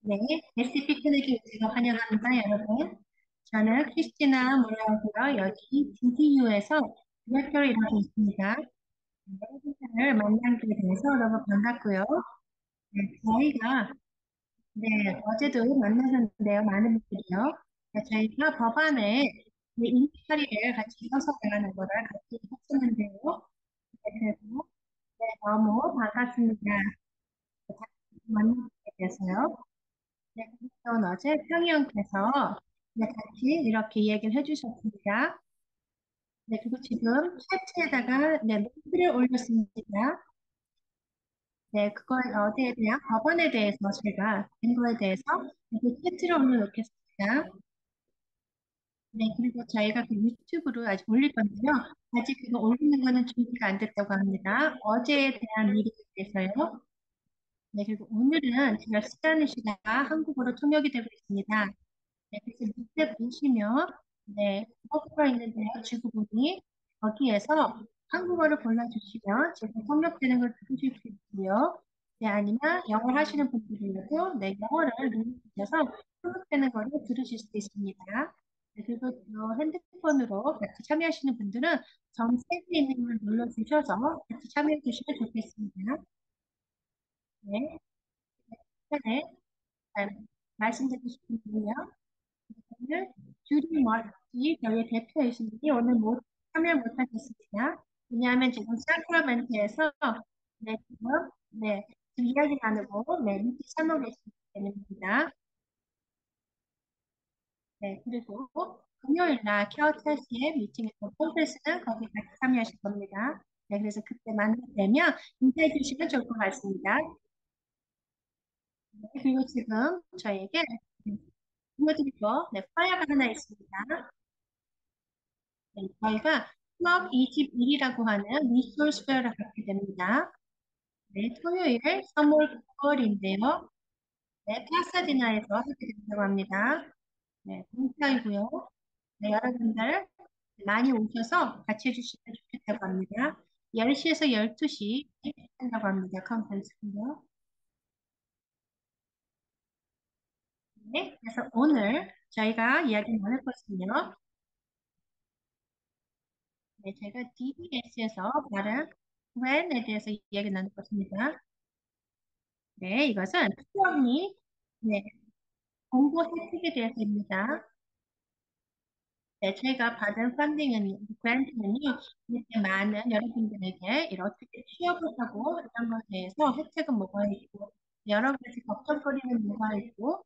네, SCP 클릭에 제가 환영합니다, 여러분. 저는 크리스티나 모라고요. 여기 DDU에서 디렉터를 일하고 있습니다. 여러분들을 만나게 돼서 너무 반갑고요. 네, 저희가 네, 어제도 만나셨는데요, 많은 분들이요. 네, 저희가 법안에 인사리를 같이 써서 나가는 거를 같이 했었는데요. 네, 그래서 네, 너무 반갑습니다. 만나게 돼서요. 네, 그래서 어제 평의원께서 네, 같이 이렇게 얘기를 해주셨습니다. 네, 그리고 지금 차트에다가 네, 링크를 올렸습니다. 네, 그걸 어디에 대한 법안에 대해서 제가 된 거에 대해서 이렇게 차트를 올려놓겠습니다. 네, 그리고 저희가 그 유튜브로 아직 올릴 건데요. 아직 그거 올리는 거는 준비가 안 됐다고 합니다. 어제에 대한 미래에 대해서요. 네, 그리고 오늘은 제가 스페니쉬가 한국어로 통역이 되고 있습니다. 네, 그래서 밑에 보시면, 네, 버프가 있는데요. 지구본이 거기에서 한국어를 골라주시면 제가 통역되는 걸 들으실 수 있고요. 네, 아니면 영어 하시는 분들이라도 네, 영어를 누르셔서 통역되는 거를 들으실 수 있습니다. 네, 그리고 핸드폰으로 같이 참여하시는 분들은 정색이 있는 걸 눌러주셔서 같이 참여해 주시면 좋겠습니다. 네, 네, 네, 말씀드리고 싶은 분요. 오늘 주디 머티 저희 대표이신 분이 오늘 못 참여 못하겠습니다. 왜냐하면 지금 사크라멘트에서 네, 지금 네, 지금 이야기 나누고 네, 미티 참여 계시기 때문입니다. 네, 그리고 금요일 날 케어 첼시의 미팅에서 콘fer스는 거기 같이 참여하실 겁니다. 네, 그래서 그때 만나뵈면 인사해 주시면 좋을 것 같습니다. 네, 그리고 지금 저에게 보여드릴 거, 네, 파일가 하나 있습니다. 네, 저희가 수업 21이라고 하는 리소스 페어를 갖게 됩니다. 네, 토요일 3월 9월인데요. 네, 파사디나에서 하게 된다고 합니다. 네, 공짜이고요. 네, 여러분들 많이 오셔서 같이 해주시면 좋겠다고 합니다. 10시에서 12시 한다고 합니다. 컨퍼런스고요. 네, 그래서 오늘 저희가 이야기 나눌 것은요. 네, 제가 DBS에서 말한 브랜에 대해서 이야기 나눌 것입니다. 네, 이것은 투명리 네, 공고 혜택에 대해서입니다. 네, 저희가 받은 그랜트는요, 이렇게 많은 여러분들에게 이렇게 취업을 하고 이런 것에 대해서 혜택은 뭐가 있고, 여러 가지 걱정거리는 뭐가 있고,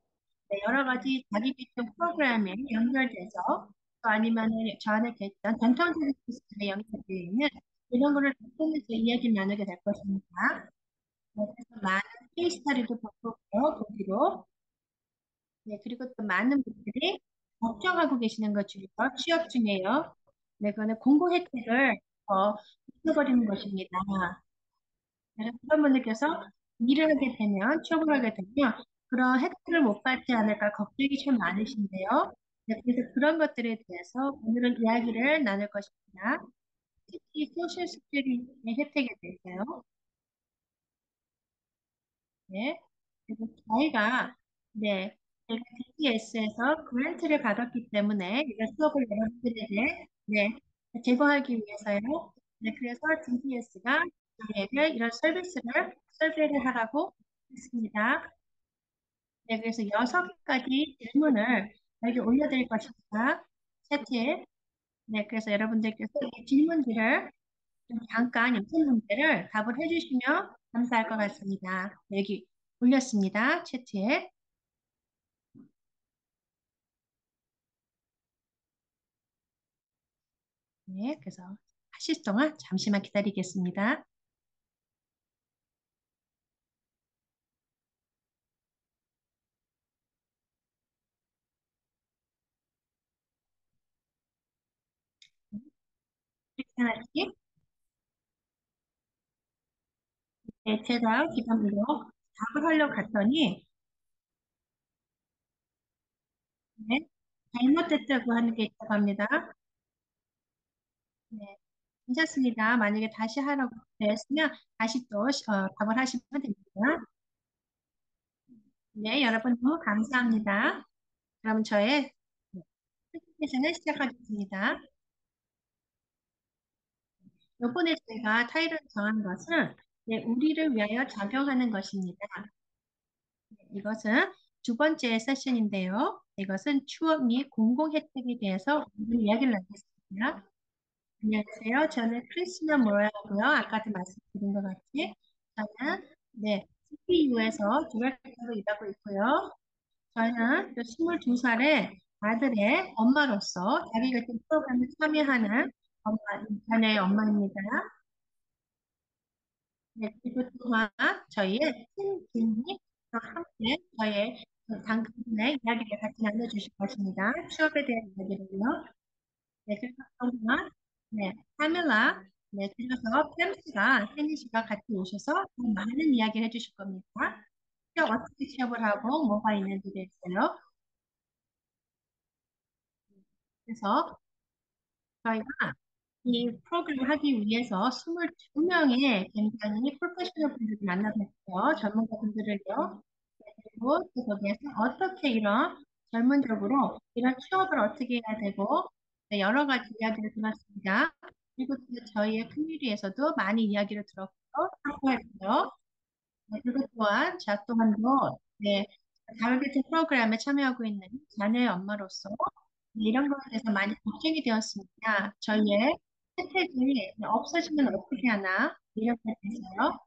네, 여러 가지 자기 개척 프로그램에 연결돼서, 또 아니면 저 안에 계던 전통적인 시스템에 연결되어 있는 이런 거를 통해서 이야기 나누게 될 것입니다. 네, 그래서 많은 케이스 스터디도 보고요, 보기로. 네, 그리고 또 많은 분들이 걱정하고 계시는 것 중에서 취업 중에요. 네, 그거는 공고 혜택을 잊어버리는 것입니다. 그래서 그런 분들께서 일을 하게 되면, 취업을 하게 되면 그런 혜택을 못 받지 않을까 걱정이 참 많으신데요. 네, 그래서 그런 것들에 대해서 오늘은 이야기를 나눌 것입니다. 특히 소셜 스큐리티의 혜택에 대해서요. 네. 그리고 저희가, 네, 제가 DTS에서 그랜트를 받았기 때문에 이런 수업을 여러분들에게, 네, 제공하기 위해서요. 네, 그래서 DTS가 저희에게 이런 설계를 하라고 했습니다. 네, 그래서 6가지 질문을 저에게 올려드릴 것입니다. 채팅에. 네, 그래서 여러분들께서 이 질문들을 좀 잠깐 연습 문제를 답을 해주시면 감사할 것 같습니다. 네, 여기 올렸습니다. 채트에. 네, 그래서 하실 동안 잠시만 기다리겠습니다. 하나씩 네, 제가 기본으로 답을 하려고 갔더니 네, 잘못됐다고 하는 게 있다고 합니다. 네, 괜찮습니다. 만약에 다시 하라고 했으면 다시 또 답을 하시면 됩니다. 네, 여러분 너무 감사합니다. 그럼 저의 프레젠테이션을 시작하겠습니다. 이번에 제가 타이틀을 정한 것은 네, 우리를 위하여 작용하는 것입니다. 이것은 두 번째 세션인데요. 이것은 추억 및 공공 혜택에 대해서 오늘 이야기를 나누겠습니다. 안녕하세요. 저는 크리스나 모라고요. 아까도 말씀드린 것 같이 저는 네, CPU에서 디렉터로 일하고 있고요. 저는 22살의 아들의 엄마로서 자기 같은 프로그램에 참여하는 자녀의 엄마입니다. 네, 그리고 또한 저희의 팀장님과 함께 저의 당근의 이야기를 같이 나눠주실 것입니다. 취업에 대한 이야기를요. 네, 그리고 또한 카밀라, 그래서 팸스가, 혜니 씨가 같이 오셔서 더 많은 이야기를 해주실 겁니다. 어떻게 취업을 하고 뭐가 있는지 대해서요. 그래서 저희가 이 프로그램을 하기 위해서 22명의 굉장히 프로페셔널 분들을 만나봤어요. 전문가분들을요. 그리고 또 거기에서 어떻게 이런 전문적으로 이런 취업을 어떻게 해야 되고 네, 여러 가지 이야기를 들었습니다. 그리고 또 저희의 커뮤니티에서도 많이 이야기를 들었고 참고했고요. 네, 그리고 또한 저 또한도 다르게 프로그램에 참여하고 있는 자녀의 엄마로서 이런 거에 대해서 많이 걱정이 되었습니다. 저희의 혜택이 없어지면 어떻게 하나 이런 거에 대해서요.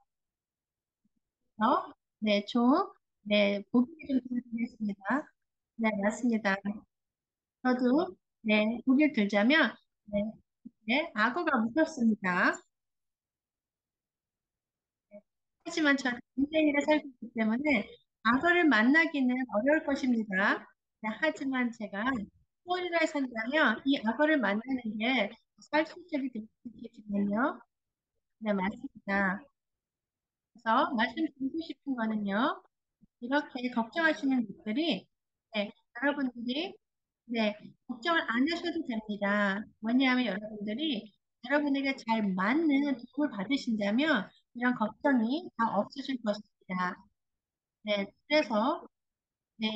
그래서 좀 보기를 좀 드리겠습니다. 네, 맞습니다. 저도 보기를 들자면 네, 악어가 무섭습니다. 하지만 저는 인생을 살고 있기 때문에 악어를 만나기는 어려울 것입니다. 네, 하지만 제가 플로리다에 산다면 이 악어를 만나는 게 살수적이 될 수 있겠지만요. 네, 맞습니다. 그래서 말씀드리고 싶은 거는요. 이렇게 걱정하시는 분들이 여러분들이 걱정을 안 하셔도 됩니다. 왜냐하면 여러분들이 여러분에게 잘 맞는 도움을 받으신다면 이런 걱정이 다 없으실 것입니다. 그래서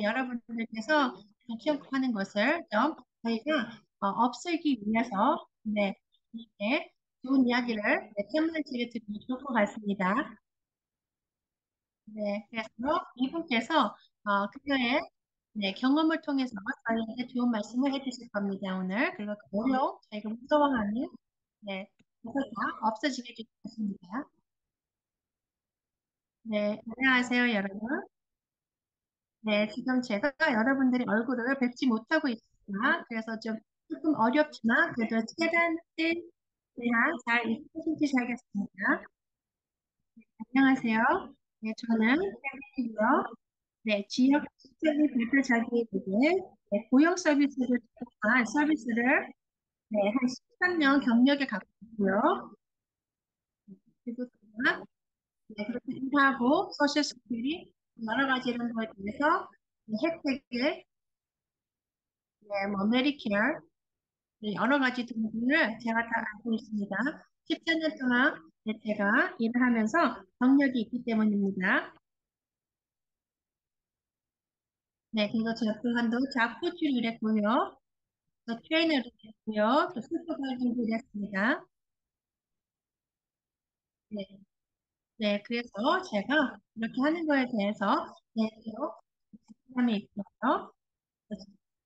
여러분들께서 걱정하는 것을 좀 저희가 없애기 위해서 이렇게 좋은 이야기를 템플릿에 드리면 좋을 것 같습니다. 그래서 이분께서 그녀의 경험을 통해서 저희에게 좋은 말씀을 해주실 겁니다, 오늘. 그리고 그 어려움, 저희가 무서워하는 그것 다 없어지게 해주셨습니다. 안녕하세요, 여러분. 지금 제가 여러분들의 얼굴을 뵙지 못하고 있습니다. 그래서 조금 어렵지만 그래도 최대한 그냥 잘 익히시지 하겠습니다. 안녕하세요. 저는 태국이고요. 지역 직장인 발표 자기에게 고용 서비스를 통한 서비스를 한 13년 경력에 갖고 있고요. 그리고 또한 그렇게 일하고 소셜 스킬이 여러 가지 이런 거에 대해서 혜택을 메디케어 여러 가지 등등을 제가 다 알고 있습니다. 14년 동안 제가 일을 하면서 경력이 있기 때문입니다. 그래서 제가 또한도 잡코치를 일했고요. 또 트레이너를 했고요. 또 슈퍼바이저도 일했습니다. 네, 그래서 제가 이렇게 하는 거에 대해서 또 자신감이 있고요.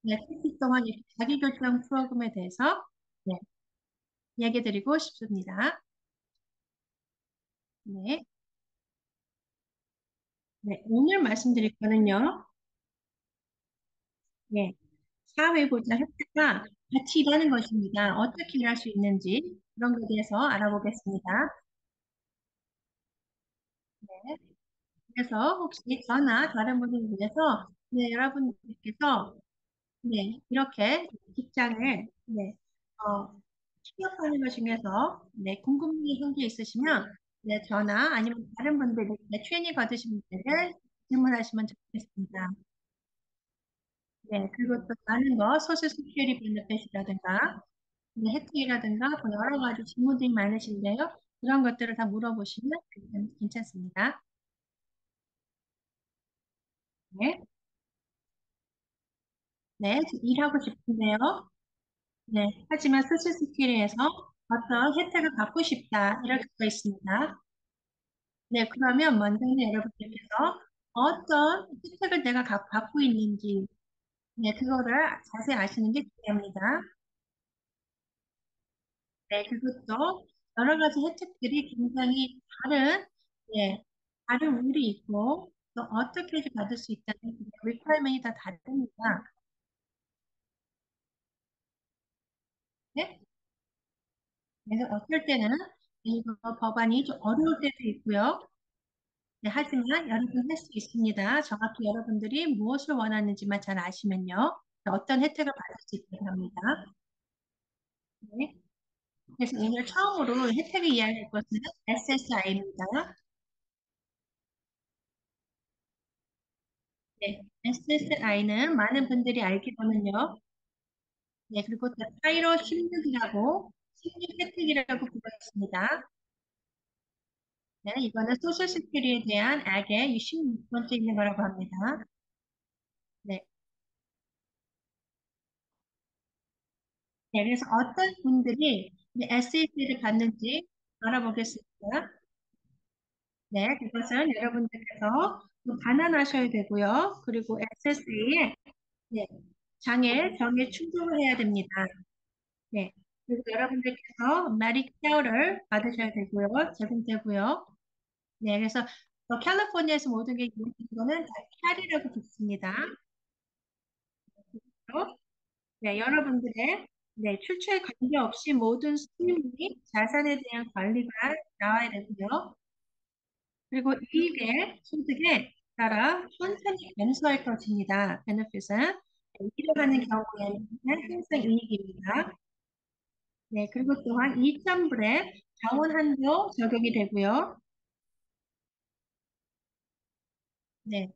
특히 또한 이 자기결정 프로그램에 대해서 네, 이야기 드리고 싶습니다. 네, 오늘 말씀드릴 거는요. 네, 사회보장 혜택과 같이 일하는 것입니다. 어떻게 일할 수 있는지 그런 것에 대해서 알아보겠습니다. 네, 그래서 혹시 저나 다른 분을 위해서 여러분께서 이렇게 직장을 취업하는 것 중에서 궁금한 게 있으시면 저나 아니면 다른 분들 트레이닝 받으신 분들을 질문하시면 좋겠습니다. 그리고 또 다른 거 소셜 스큐리티 베네핏이라든가 혜택이라든가 뭐 여러 가지 질문들이 많으신데요. 그런 것들을 다 물어보시면 괜찮습니다. 네, 네, 일하고 싶은데요. 네, 하지만 소셜시큐리에서 어떤 혜택을 받고 싶다. 이럴 수가 있습니다. 네, 그러면 먼저는 여러분들께서 어떤 혜택을 내가 받고 있는지, 네, 그거를 자세히 아시는 게 중요합니다. 네, 그것도 여러 가지 혜택들이 굉장히 다른, 네, 다른 룰이 있고, 또 어떻게 받을 수 있다는 리퀘어먼이 다 다릅니다. 네? 그래서 어떨 때는 이거 법안이 좀 어려울 때도 있고요. 네, 하지만 여러분 할 수 있습니다. 정확히 여러분들이 무엇을 원하는지만 잘 아시면요. 어떤 혜택을 받을 수 있다고 합니다. 네. 그래서 오늘 처음으로 혜택을 이야기할 것은 SSI입니다. 네, SSI는 많은 분들이 알기로는요. 네, 그리고 또 타이로 16이라고 16 혜택이라고 부르고 있습니다. 네, 이거는 소셜 시큐리티에 대한 악의 16번째 있는 거라고 합니다. 네, 네, 그래서 어떤 분들이 SS를 받는지 알아보겠습니다. 네, 그것은 여러분들께서 좀 가난하셔야 되고요. 그리고 SS에 네, 정에 충족을 해야 됩니다. 네. 그리고 여러분들께서 메디케어를 받으셔야 되고요. 제공되고요. 네, 그래서 캘리포니아에서 모든 게 이루어진 거는 다 캐리라고 듣습니다. 그래서 네, 여러분들의 네, 출처에 관계없이 모든 수입이 자산에 대한 관리가 나와야 되고요. 그리고 이익의 소득에 따라 천천히 감소할 것입니다. 베네핏은 일을 하는 경우에는 항상 이익입니다. 네, 그리고 또한 2,000불의 자원 한도 적용이 되고요. 네,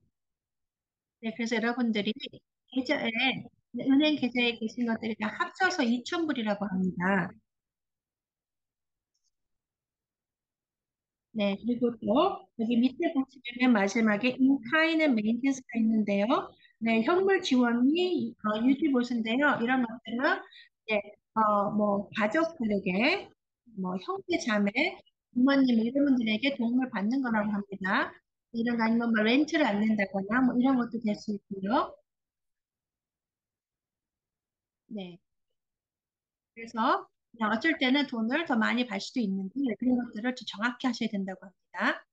네, 그래서 여러분들이 계좌에 네, 은행 계좌에 계신 것들이 다 합쳐서 2,000불이라고 합니다. 네, 그리고 또 여기 밑에 보시면 마지막에 인카이는 메인텐스가 있는데요. 네, 현물 지원이 유지 보수인데요. 이런 것들은 네, 뭐 가족들에게 뭐 형제 자매 부모님 이런 분들에게 도움을 받는 거라고 합니다. 이런 거 아니면 뭐 렌트를 안 낸다거나 뭐 이런 것도 될 수 있고요. 네, 그래서 그냥 어쩔 때는 돈을 더 많이 벌 수도 있는데 그런 것들을 좀 정확히 하셔야 된다고 합니다.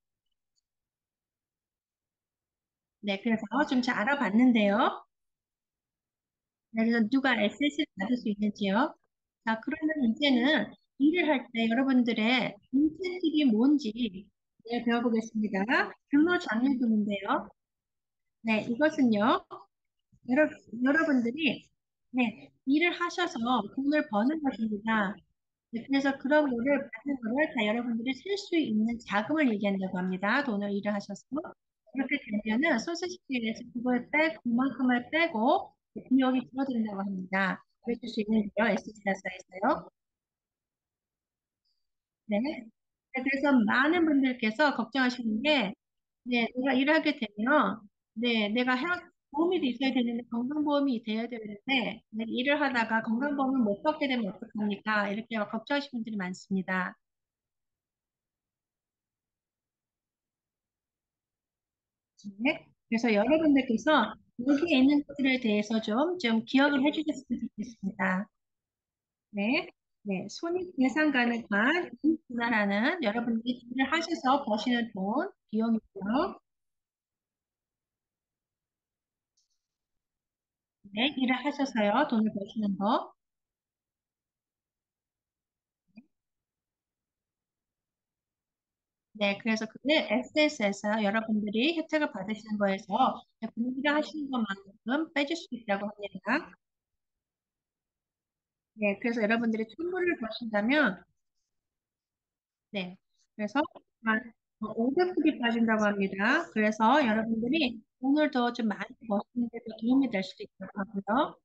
네, 그래서 좀 잘 알아봤는데요. 네, 그래서 누가 SS를 받을 수 있는지요? 자, 그러면 이제는 일을 할 때 여러분들의 인센티브이 뭔지 네, 배워보겠습니다. 근로장려금인데요. 네, 이것은요, 여러, 여러분들이 네, 일을 하셔서 돈을 버는 것입니다. 네, 그래서 그런 거를 받는 거를 다 여러분들이 쓸 수 있는 자금을 얘기한다고 합니다. 돈을 일을 하셔서. 그렇게 되면은 소시지에서 그걸 그만큼을 빼고 비용이 줄어든다고 합니다. 그래줄 수 있는데요. SS에서요. 네. 네, 그래서 많은 분들께서 걱정하시는 게, 네, 내가 일하게 되면, 네, 내가 보험이 있어야 되는데, 건강보험이 돼야 되는데, 네, 일을 하다가 건강보험을 못 받게 되면 어떡합니까? 이렇게 걱정하시는 분들이 많습니다. 네. 그래서 여러분들께서 여기에 있는 것들에 대해서 좀 기억을 해주셨으면 좋겠습니다. 네. 네. 손익 계산 가능한 이익 분할하는 여러분들이 일을 하셔서 버시는 돈, 비용이고요. 네. 일을 하셔서요. 돈을 버시는 거. 네. 그래서 그게 SS에서 여러분들이 혜택을 받으시는 거에서 분기를 하시는 것만큼 빼줄 수 있다고 합니다. 네. 그래서 여러분들이 천불을 버신다면 네. 그래서 한 500불이 빠진다고 합니다. 그래서 여러분들이 오늘 더 좀 많이 버시는 데도 도움이 될 수도 있다고 하고요.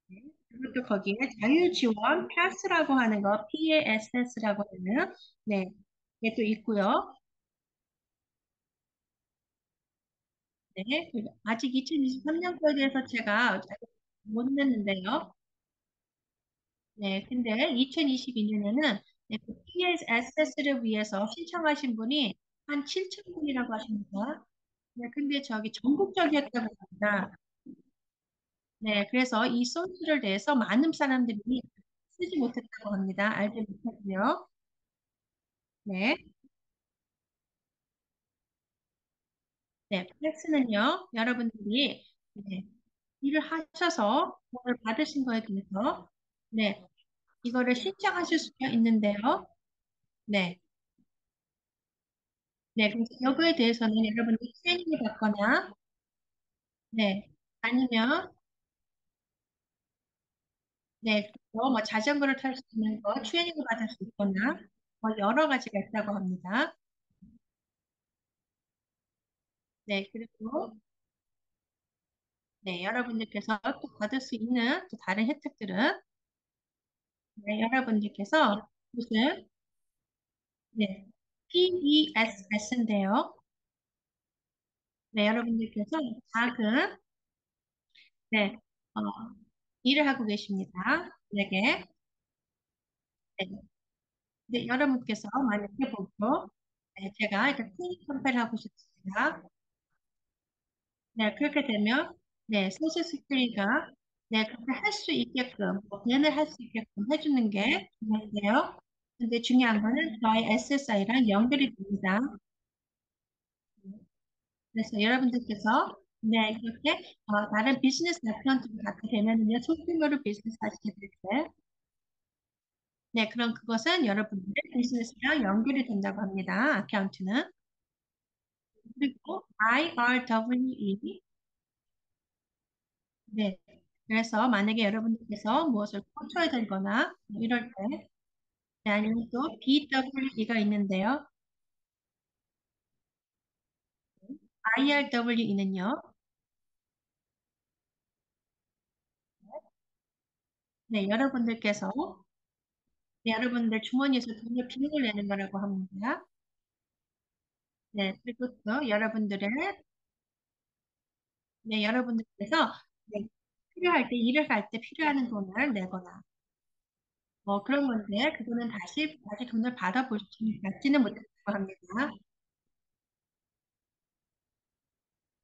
네. 그리고 또 거기에 자유지원 패스라고 하는 거, PASS라고 하는, 네. 이게 또 있고요. 네, 아직 2023년 거에 대해서 제가 못 냈는데요. 네, 근데 2022년에는 네, 그 PSS를 위해서 신청하신 분이 한 7천 분이라고 하십니다. 네, 근데 저기 전국적이었다고 합니다. 네, 그래서 이 소스를 내서 많은 사람들이 쓰지 못했다고 합니다. 알지 못하고요. 네, 네, 플렉스는요, 여러분들이 네, 일을 하셔서 돈을 받으신 거에 대해서 네, 이거를 신청하실 수가 있는데요. 네, 네, 그래서 여거에 대해서는 여러분들이 트레이닝을 받거나 네, 아니면 네, 뭐 자전거를 탈 수 있는 거 트레이닝을 받을 수 있거나 뭐 여러 가지가 있다고 합니다. 네, 그리고 네, 여러분들께서 또 받을 수 있는 또 다른 혜택들은 네, 여러분들께서 무슨 네, PESS인데요. 네, 여러분들께서 작은 네, 어, 일을 하고 계십니다. 네게 네, 네, 여러분께서 만약에 보고 네, 제가 이렇게 클릭 컴페를 하고 싶습니다. 네, 그렇게 되면 네, 소셜 스크리가 네, 그렇게 할 수 있게끔, 뭐, 대응을 할 수 있게끔 해주는 게 중요한데요. 근데 중요한 거는 저희 SSI랑 연결이 됩니다. 그래서 여러분들께서 네, 이렇게 다른 비즈니스 어카운트를 갖게 되면요, 소규모로 비즈니스 하시게 될 때, 네, 그럼 그것은 여러분들의 비즈니스랑 연결이 된다고 합니다. 어카운트는. 그리고 IRWE, 네. 그래서 만약에 여러분들께서 무엇을 고쳐야 되거나 뭐 이럴 때, 네, 아니면 또 BWE가 있는데요. IRWE는요, 네, 여러분들께서 네, 여러분들 주머니에서 돈을 비용을 내는 거라고 합니다. 네, 그리고 또 여러분들의 네, 여러분들께서 네, 필요할 때 일을 할 때 필요한 돈을 내거나 뭐 그런 건데 그거는 다시 돈을 받지는 못한다고 합니다.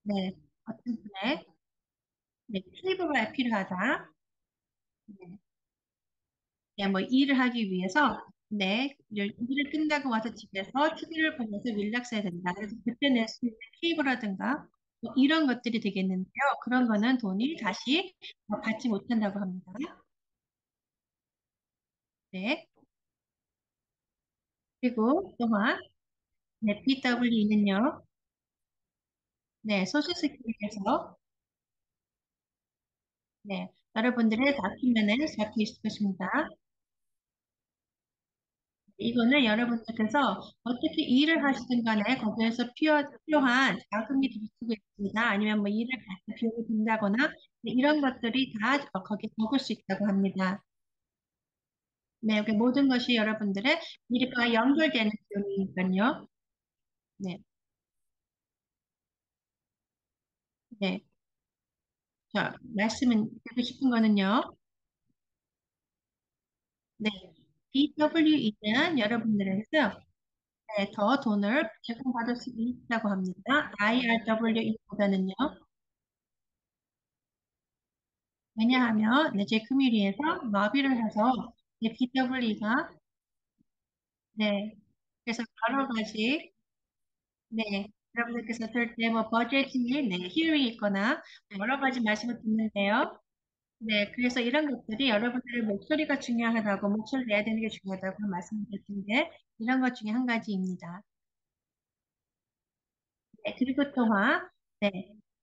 네, 어떤 분의 네, 케이블이 필요하다. 네, 네, 뭐 일을 하기 위해서 네, 일을 끝나고 와서 집에서 TV를 보면서 릴렉스 해야 된다. 그래서 그때 낼 수 있는 케이블이라든가 뭐 이런 것들이 되겠는데요. 그런 거는 돈이 다시 받지 못한다고 합니다. 네, 그리고 또한 네, BWE는요. 네, 소셜세큐리티에서 네, 여러분들의 다큐멘에 적혀 있을 것입니다. 이거는 여러분들께서 어떻게 일을 하시든 간에 거기에서 필요한 자금이 들 수가 있습니다. 아니면 뭐 일을 갈 때 비용이 든다거나 네, 이런 것들이 다 거기에 적을 수 있다고 합니다. 네, 여기 모든 것이 여러분들의 일과 연결되는 비용이니까요. 네, 네. 자, 말씀은 드리고 싶은 거는요. 네, BWE는 여러분들에서 네, 더 돈을 제공받을 수 있다고 합니다. IRWE보다는요. 왜냐하면 네, 제 금융위에서 마비를 해서 네, BWE가 네, 그래서 여러 가지 네, 여러분들께서 들을 때 뭐 버젯이 네, 희율이 있거나 여러 가지 말씀을 듣는데요. 네, 그래서 이런 것들이 여러분들의 목소리가 중요하다고 목소리 내야 되는 게 중요하다고 말씀을 드린 게 이런 것 중에 한 가지입니다. 네, 그리고 또한 네,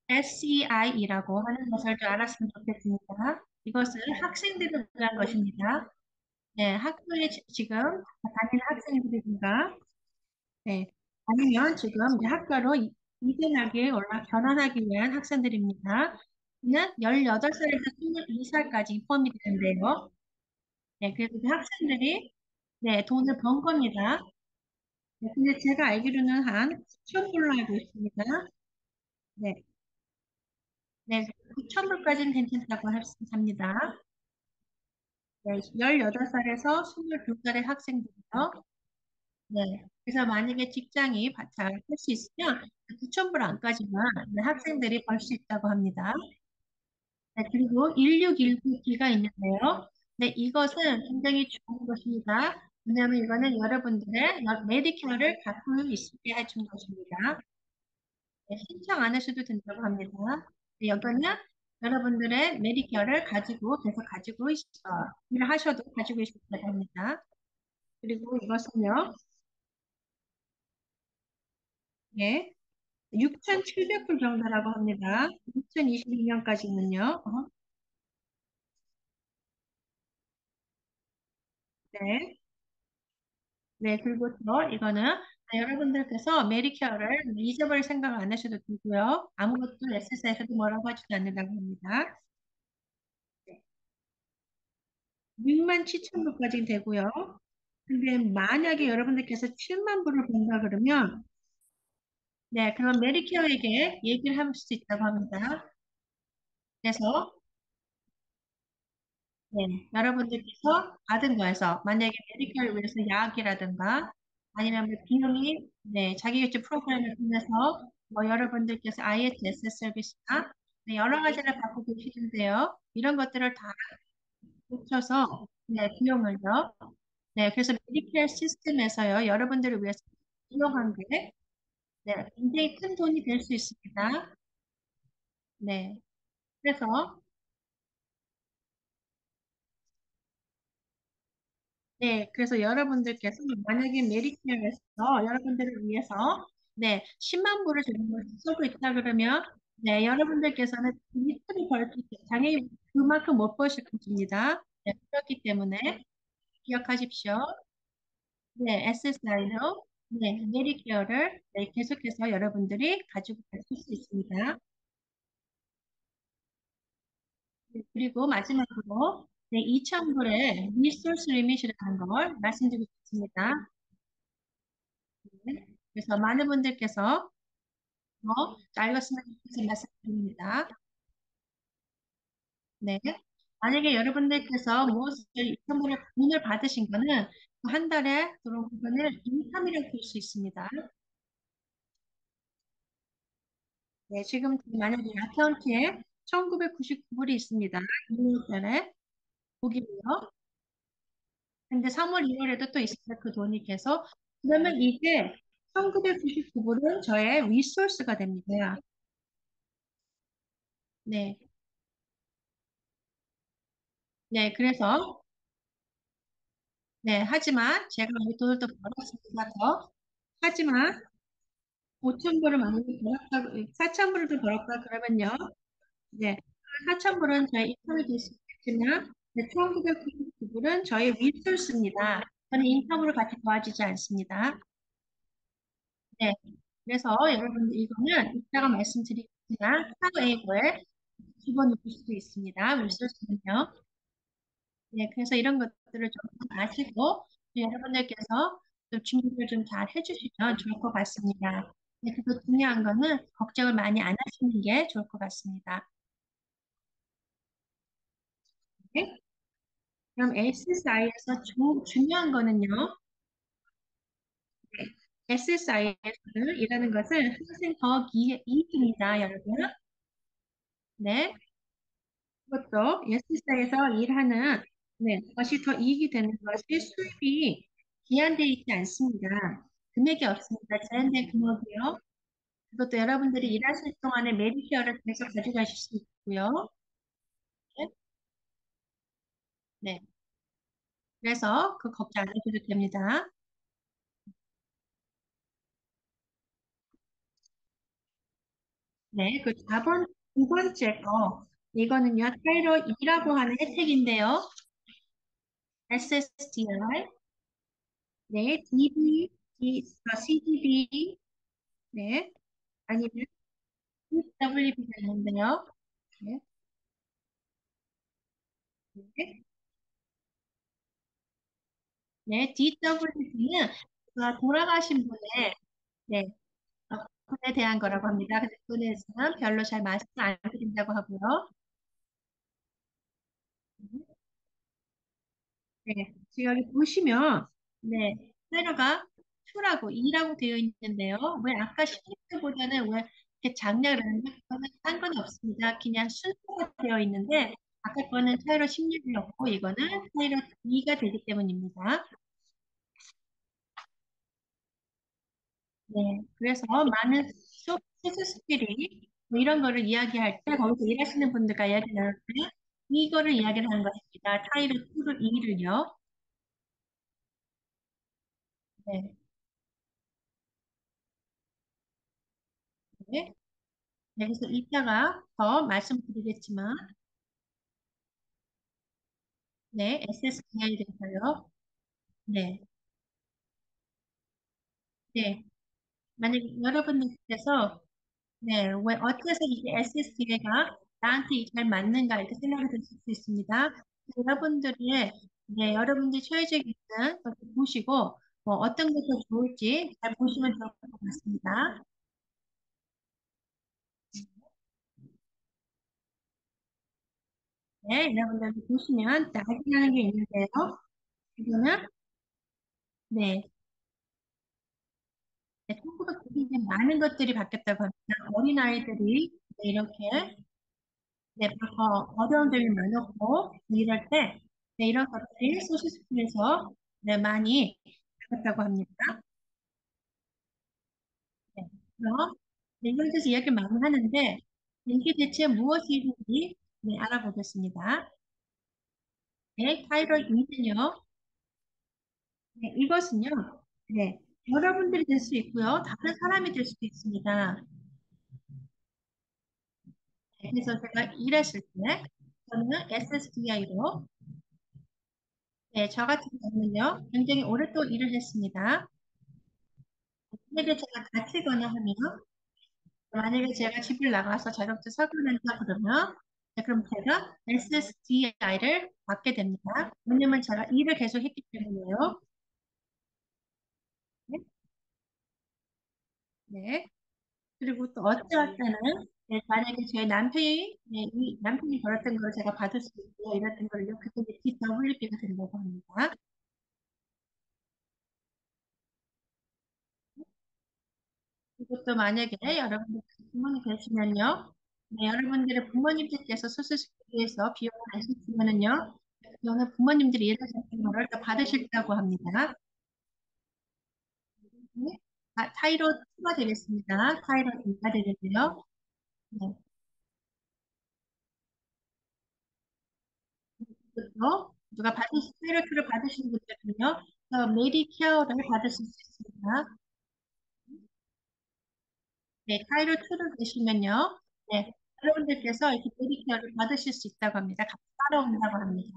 SEI이라고 하는 것을 좀 알았으면 좋겠습니다. 이것은 학생들을 위한 것입니다. 네, 학교에 지금 다니는 학생들인가, 네, 아니면 지금 이제 학교로 이전하기, 전환하기 위한 학생들입니다. 는 18살에서 22살까지 포함이 되는데요. 네, 그래서 그 학생들이 네, 돈을 번 겁니다. 네, 근데 제가 알기로는 한 9천 불로 알고 있습니다. 네. 9,000불까지는 괜찮다고 합니다. 네, 18살에서 22살의 학생들이요. 네. 그래서 만약에 직장이 잘할 수 있으면 9,000불 안까지만 학생들이 벌 수 있다고 합니다. 네, 그리고 1619기가 있는데요. 네, 이것은 굉장히 좋은 것입니다. 왜냐하면 이거는 여러분들의 메디케어를 갖고 있게 해준 것입니다. 네, 신청 안 하셔도 된다고 합니다. 네, 여기는 여러분들의 메디케어를 가지고 계속 가지고 일을 하셔도 가지고 있어야 합니다. 그리고 이것은요, 네, 6,700불 정도라고 합니다. 2022년까지는요. 네. 네, 그리고 또 이거는 여러분들께서 메디케어를 잊어버릴 생각 안 하셔도 되고요. 아무것도 SS에서도 뭐라고 하지도 않는다고 합니다. 네. 6만 7천 불까지 되고요. 근데 만약에 여러분들께서 7만 불을 번다 그러면 네, 그럼 메디케어에게 얘기를 할 수 있다고 합니다. 그래서 네, 여러분들께서 받은 거에서 만약에 메디컬을 위해서 약이라든가 아니면 뭐 비용이 네, 자기결제 프로그램을 통해서 뭐 여러분들께서 IHS 서비스나 네, 여러 가지를 받고 계시는데요. 이런 것들을 다 합쳐서 네, 비용을요. 네, 그래서 메디케어 시스템에서요. 여러분들을 위해서 비용한 게 네, 굉장히 큰 돈이 될 수 있습니다. 네. 그래서 네, 그래서 여러분들께서 만약에 메리케어에서 여러분들을 위해서 네, 10만 불을 정도 쓰고 있다 그러면 네, 여러분들께서는 리터를 벌 당연히 그만큼 못 버실 것입니다. 네, 그렇기 때문에 기억하십시오. 네, SSI로 네, 메리케어를 네, 계속해서 여러분들이 가지고 가실 수 있습니다. 네, 그리고 마지막으로 네, 2,000불의 리소스 리밋이라는 걸 말씀드리고 싶습니다. 네. 그래서 많은 분들께서 알겠으면 좋겠는 말씀드립니다. 네. 만약에 여러분들께서 무엇을 이천불을 돈을 받으신 거는 그한 달에 들어온 부분을 인감이라고 볼 수 있습니다. 네, 지금 만약에 아카운트에 1999불이 있습니다. 2월달에 보기고요. 근데 3월, 2월에도 또 있습니다. 그 돈이 계속. 그러면 이게 1999불은 저의 리소스가 됩니다. 네. 네, 그래서 네, 하지만 제가 이 돈을 또 벌었습니다. 더. 하지만 5천 불을 만약에 벌었다, 4천 불을 좀 벌었다 그러면요. 네, 4천 불은 저의 인컴이 될 수 있겠지만, 네, 1999불은 저의 리소스입니다. 저는 인컴으로 같이 도와지지 않습니다. 네, 그래서 여러분들 이거는 이따가 말씀드리겠지만, 사회고에 집어넣을 수도 있습니다. 리소스는요. 네, 그래서 이런 것들을 좀 아시고 여러분들께서 좀 준비를 좀 잘 해주시면 좋을 것 같습니다. 네, 그리고 중요한 거는 걱정을 많이 안 하시는 게 좋을 것 같습니다. 네? 그럼 SSI에서 중요한 거는요. SSI에서 일하는 것은 항상 더 이익입니다, 여러분. 네. 그것도 SSI에서 일하는 것이 더 이익이 되는 것이 수입이 기한되어 있지 않습니다. 금액이 없습니다. 제한된 금액이요. 그것도 여러분들이 일하실 동안에 메디케어를 계속 가져가실 수 있고요. 네. 네. 그래서 그 걱정 안 하셔도 됩니다. 네. 그 4번, 두 번째 거. 이거는요, 타이로 2라고 하는 혜택인데요. SSDI, 네, DB, CDB, 네, 아니면 WB가 있는데요. 네, 네, 네, DWB는 돌아가신 분의 네, 돈에 대한 거라고 합니다. 근데 돈에 대해서는 별로 잘 말씀 안 드린다고 하고요. 네, 지금 여기 보시면, 네, 세로가 2라고 2라고 되어 있는데요. 왜 아까 16보다는 왜 이렇게 장략을 하는지 그거는 상관없습니다. 그냥 순서가 되어 있는데, 아까 거는 차이로 16이었고, 이거는 차이로 2가 되기 때문입니다. 네, 그래서 많은 소수스끼리 뭐 이런 거를 이야기할 때, 거기서 일하시는 분들과 이야기 나눌 때, 이거를 이야기를 하는 것입니다. 차이로 2를, 2를요. 네, 네. 네, 그래서 이따가 더 말씀드리겠지만, 네, SSDI에 대해서요. 네, 네. 만약에 여러분들께서, 네, 왜, 어째서 이게 SSDI가 나한테 잘 맞는가, 이렇게 생각이 드실 수 있습니다. 여러분들의, 네, 여러분들이 처해져 있는 것을 보시고, 뭐, 어떤 게 더 좋을지 잘 보시면 좋을 것 같습니다. 네, 여러분들 보시면 낙이라는 게 있는데요. 이거는, 네, 네, 통보가 굉장히 많은 것들이 바뀌었다고 합니다. 어린아이들이 네, 이렇게 네, 어려운 점이 많았고, 이럴 때, 네, 이런 것들이 소시스템에서 네, 많이 바뀌었다고 합니다. 네, 그럼 네, 이런 데서 이야기를 많이 하는데, 이게 대체 무엇인지 네, 알아보겠습니다. 네, 타이로 2는요, 네, 이것은요, 네, 여러분들이 될 수 있고요, 다른 사람이 될 수도 있습니다. 네, 그래서 제가 일했을 때, 저는 SSDI로, 네, 저 같은 경우는요, 굉장히 오랫동안 일을 했습니다. 만약에 제가 다치거나 하면, 만약에 제가 집을 나가서 자격증 사고 난다 그러면, 네, 그럼 제가 SSDI를 받게 됩니다. 왜냐면 제가 일을 계속 했기 때문에요. 네. 네. 그리고 또 어찌할 때는, 네, 만약에 제 남편이, 네, 이 남편이 벌었던 걸 제가 받을 수 있고, 이랬던 걸요, 그게 DWB가 된다고 합니다. 그리고 또 만약에 여러분들 부모님 계시면요, 네, 여러분들의 부모님들께서 수술시키기 위해서 비용을 안 쓰시면은요, 비용은 부모님들이 일하셨던 거를 또 받으실다고 합니다. 네. 아, 타이로 2가 되겠습니다. 타이로 2가 되겠고요. 네. 그리고 누가 타이로 2를 받으시는 분들은요, 메디케어를 받으실 수 있습니다. 네, 타이로 2를 되시면요, 네, 여러분들께서 이렇게 메디케어를 받으실 수 있다고 합니다. 같이 따라온다고 합니다.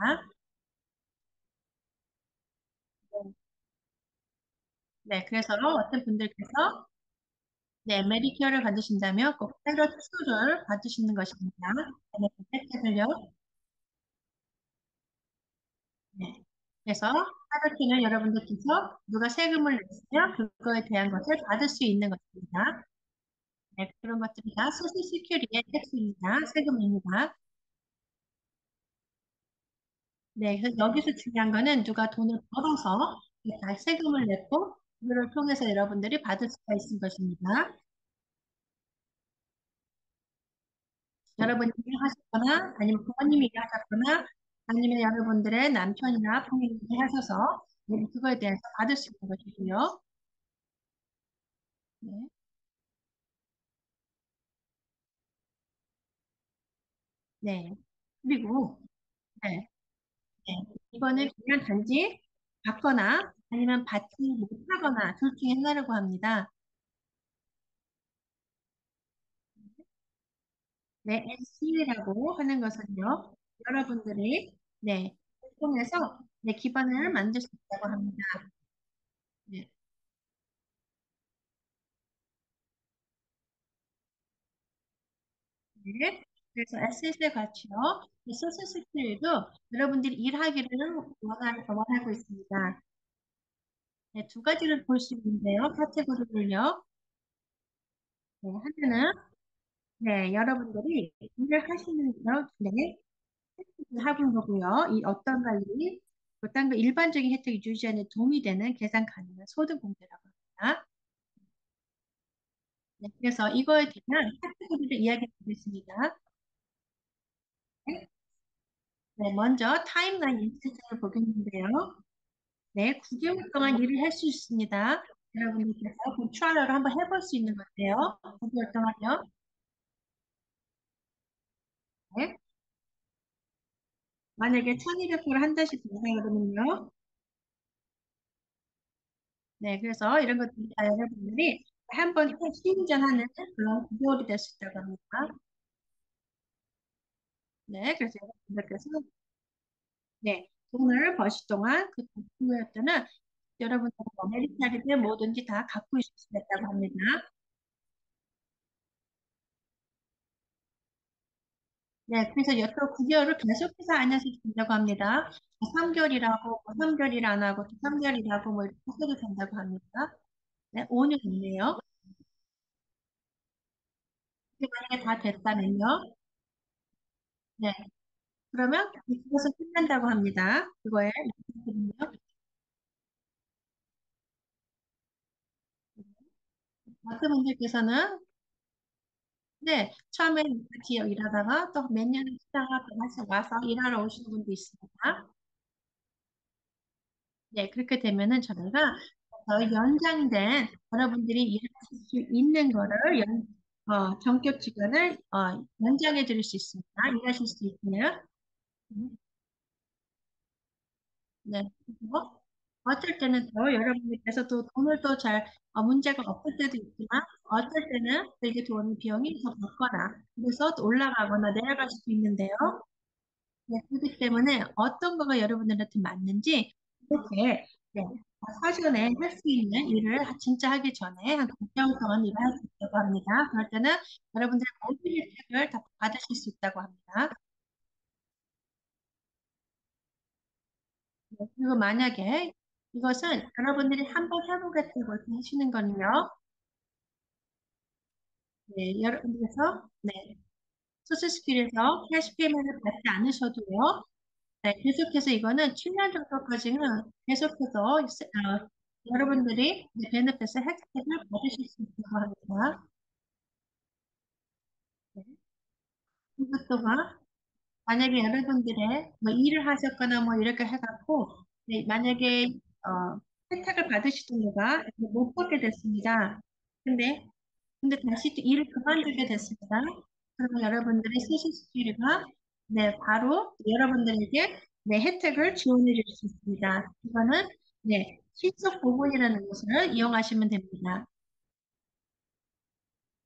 네. 네, 그래서 어떤 분들께서 네, 메디케어를 받으신다면 꼭 테러 투를 받으시는 것입니다. 네, 혜택을요. 네. 그래서 테러티는 여러분들께서 누가 세금을 냈으면 그거에 대한 것을 받을 수 있는 것입니다. 네, 그런 것들이 다 소셜 시큐리티의 텍스입니다. 세금입니다. 네, 그래서 여기서 중요한 거는 누가 돈을 벌어서 다 세금을 냈고 그거를 통해서 여러분들이 받을 수가 있는 것입니다. 여러분이 일하셨거나 아니면 부모님이 일하셨거나 아니면 여러분들의 남편이나 부모님이 하셔서 네, 그거에 대해서 받을 수 있는 것이고요. 네. 네. 그리고 네. 네. 이거는 그냥 단지 받거나 아니면 받지 못하거나 둘 중에 하나라고 합니다. 네, SC라고 하는 것은요. 여러분들이 네, 통해서 네, 기반을 만들 수 있다고 합니다. 네. 네. 그래서 SS의 가치요. 이 소셜 스킬도 여러분들이 일하기를 원하고 있습니다. 네, 두 가지를 볼 수 있는데요. 카테고리를요. 네, 하나는, 네, 여러분들이 일을 하시는 거, 네, 해본 거고요. 이 어떤 관리, 어떤 거 일반적인 혜택이 유지하는 데 도움이 되는 계산 가능한 소득 공제라고 합니다. 네, 그래서 이거에 대한 카테고리를 이야기해 보겠습니다. 네, 네, 먼저 타임라인 인스트를 보겠는데요. 네, 9개월 동안 일을 할 수 있습니다. 여러분들께서 그 트라이얼을 한번 해볼 수 있는 건데요. 9개월 동안요. 네, 만약에 1200불을 한 달씩 든다 그러면요. 네, 그래서 이런 것들이 다 여러분들이 한번 시운전하는 그런 9개월이 될 수 있다고 합니다. 네, 그래서 여러분들께서 네, 돈을 버실 동안 그 9개월 동안 여러분들이 메리트하게 뭐든지 다 갖고 있을 수 있다고 합니다. 네, 그래서 여태 9개월을 계속해서 안 하셔도 된다고 합니다. 3개월이라고, 3개월일 안 하고, 3개월이라고, 뭐 이렇게 하셔도 된다고 합니다. 네, 5년 있네요. 만약에 다 됐다면요. 네, 그러면 그것은 끝난다고 합니다. 그거에, 어떤 분들께서는, 네, 처음에 같이 일하다가 또 몇 년을 있다가 또 다시 와서 일하러 오시는 분도 있습니다. 네, 그렇게 되면은 저희가 더 연장된 여러분들이 일하실 수 있는 거를 전격 기간을 연장해 드릴 수 있습니다. 일하실 수 있고요. 네. 그리고 어쩔 때는 또 여러분들께서 또 돈을 또 잘, 문제가 없을 때도 있지만, 어쩔 때는 또 이게 돈 비용이 더 받거나, 그래서 또 올라가거나 내려갈 수도 있는데요. 네, 그렇기 때문에 어떤 거가 여러분들한테 맞는지, 이렇게, 네, 사전에 할 수 있는 일을 진짜 하기 전에 한 9개월 동안 일을 할 수 있다고 합니다. 그럴 때는 여러분들의 모든 혜택을 다 받으실 수 있다고 합니다. 네, 그리고 만약에 이것은 여러분들이 한번 해보겠다고 이렇게 하시는 거는요. 네, 여러분께서 네, 소스스킬에서 캐시 페이먼트를 받지 않으셔도요. 네, 계속해서 이거는 7년 정도까지는 계속해서 여러분들이 베네핏의 혜택을 받으실 수 있다고 합니다. 네. 이것도가 만약에 여러분들의 뭐 일을 하셨거나 뭐 이렇게 해갖고 네, 만약에 혜택을 받으시던 거가 못 받게 됐습니다. 근데 다시 또 일을 그만두게 됐습니다. 그러면 여러분들의 CCTV가 네, 바로 여러분들에게 네, 혜택을 지원해 줄 수 있습니다. 이거는 네, 실속 보건이라는 것을 이용하시면 됩니다.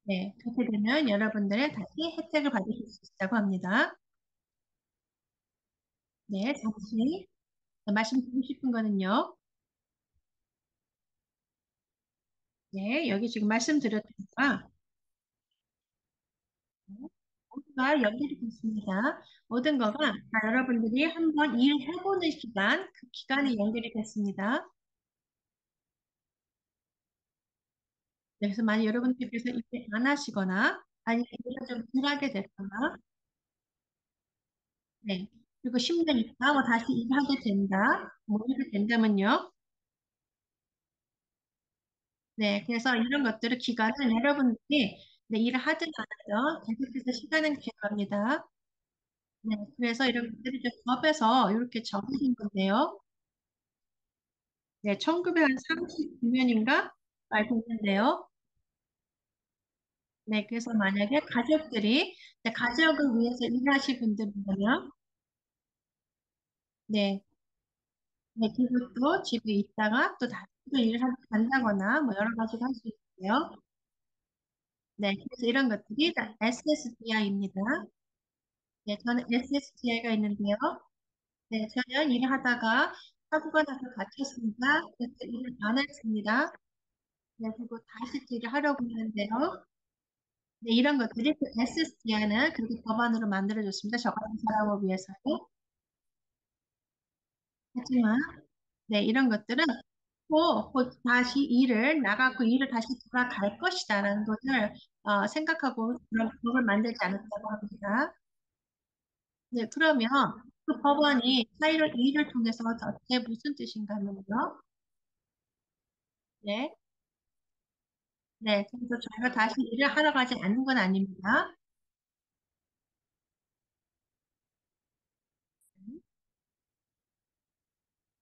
네, 그렇게 되면 여러분들의 다시 혜택을 받으실 수 있다고 합니다. 네, 잠시 말씀드리고 싶은 거는요. 네, 여기 지금 말씀드렸다가 모두가 연결이 됐습니다. 모든 거가 다 여러분들이 한번 일해보는 시간, 그 기간에 연결이 됐습니다. 네, 그래서 만약 여러분들께서 일을 안 하시거나 아니면 일을 좀 덜하게 됐거나 네, 그리고 10년 있다 뭐 다시 일하게 된다 뭐 이렇게 된다면요. 네, 그래서 이런 것들을 기간은 여러분들이 네, 일을 하든 안 하든 계속해서 시간은 필요합니다. 네, 그래서 이런 것들이 좀 법에서 이렇게 정해진 건데요. 네, 1939년인가 알고 있는데요. 네, 그래서 만약에 가족들이 네, 가족을 위해서 일하실 분들이면 네, 네, 그것도 집에 있다가 또 다시 또 일을 하러 간다거나 뭐 여러 가지가 할 수 있고요. 네, 그래서 이런 것들이 다 SSDI입니다. 네, 저는 SSDI가 있는데요. 네, 저는 일을 하다가 사고가 나서 다쳤습니다. 그래서 일을 안 했습니다. 네, 그리고 다시 또 일을 하려고 하는데요. 네, 이런 것들이 그 SSDI는 그렇게 법안으로 만들어졌습니다. 저 같은 사람을 위해서요. 하지만, 네, 이런 것들은 곧 다시 일을 나가고 일을 다시 돌아갈 것이다라는 것을 생각하고 그런 법을 만들지 않았다고 합니다. 네, 그러면 그 법안이 타일을 이를 통해서 어떻게 무슨 뜻인가 하면요. 네, 네, 그래서 저희가 다시 일을 하러 가지 않는 건 아닙니다.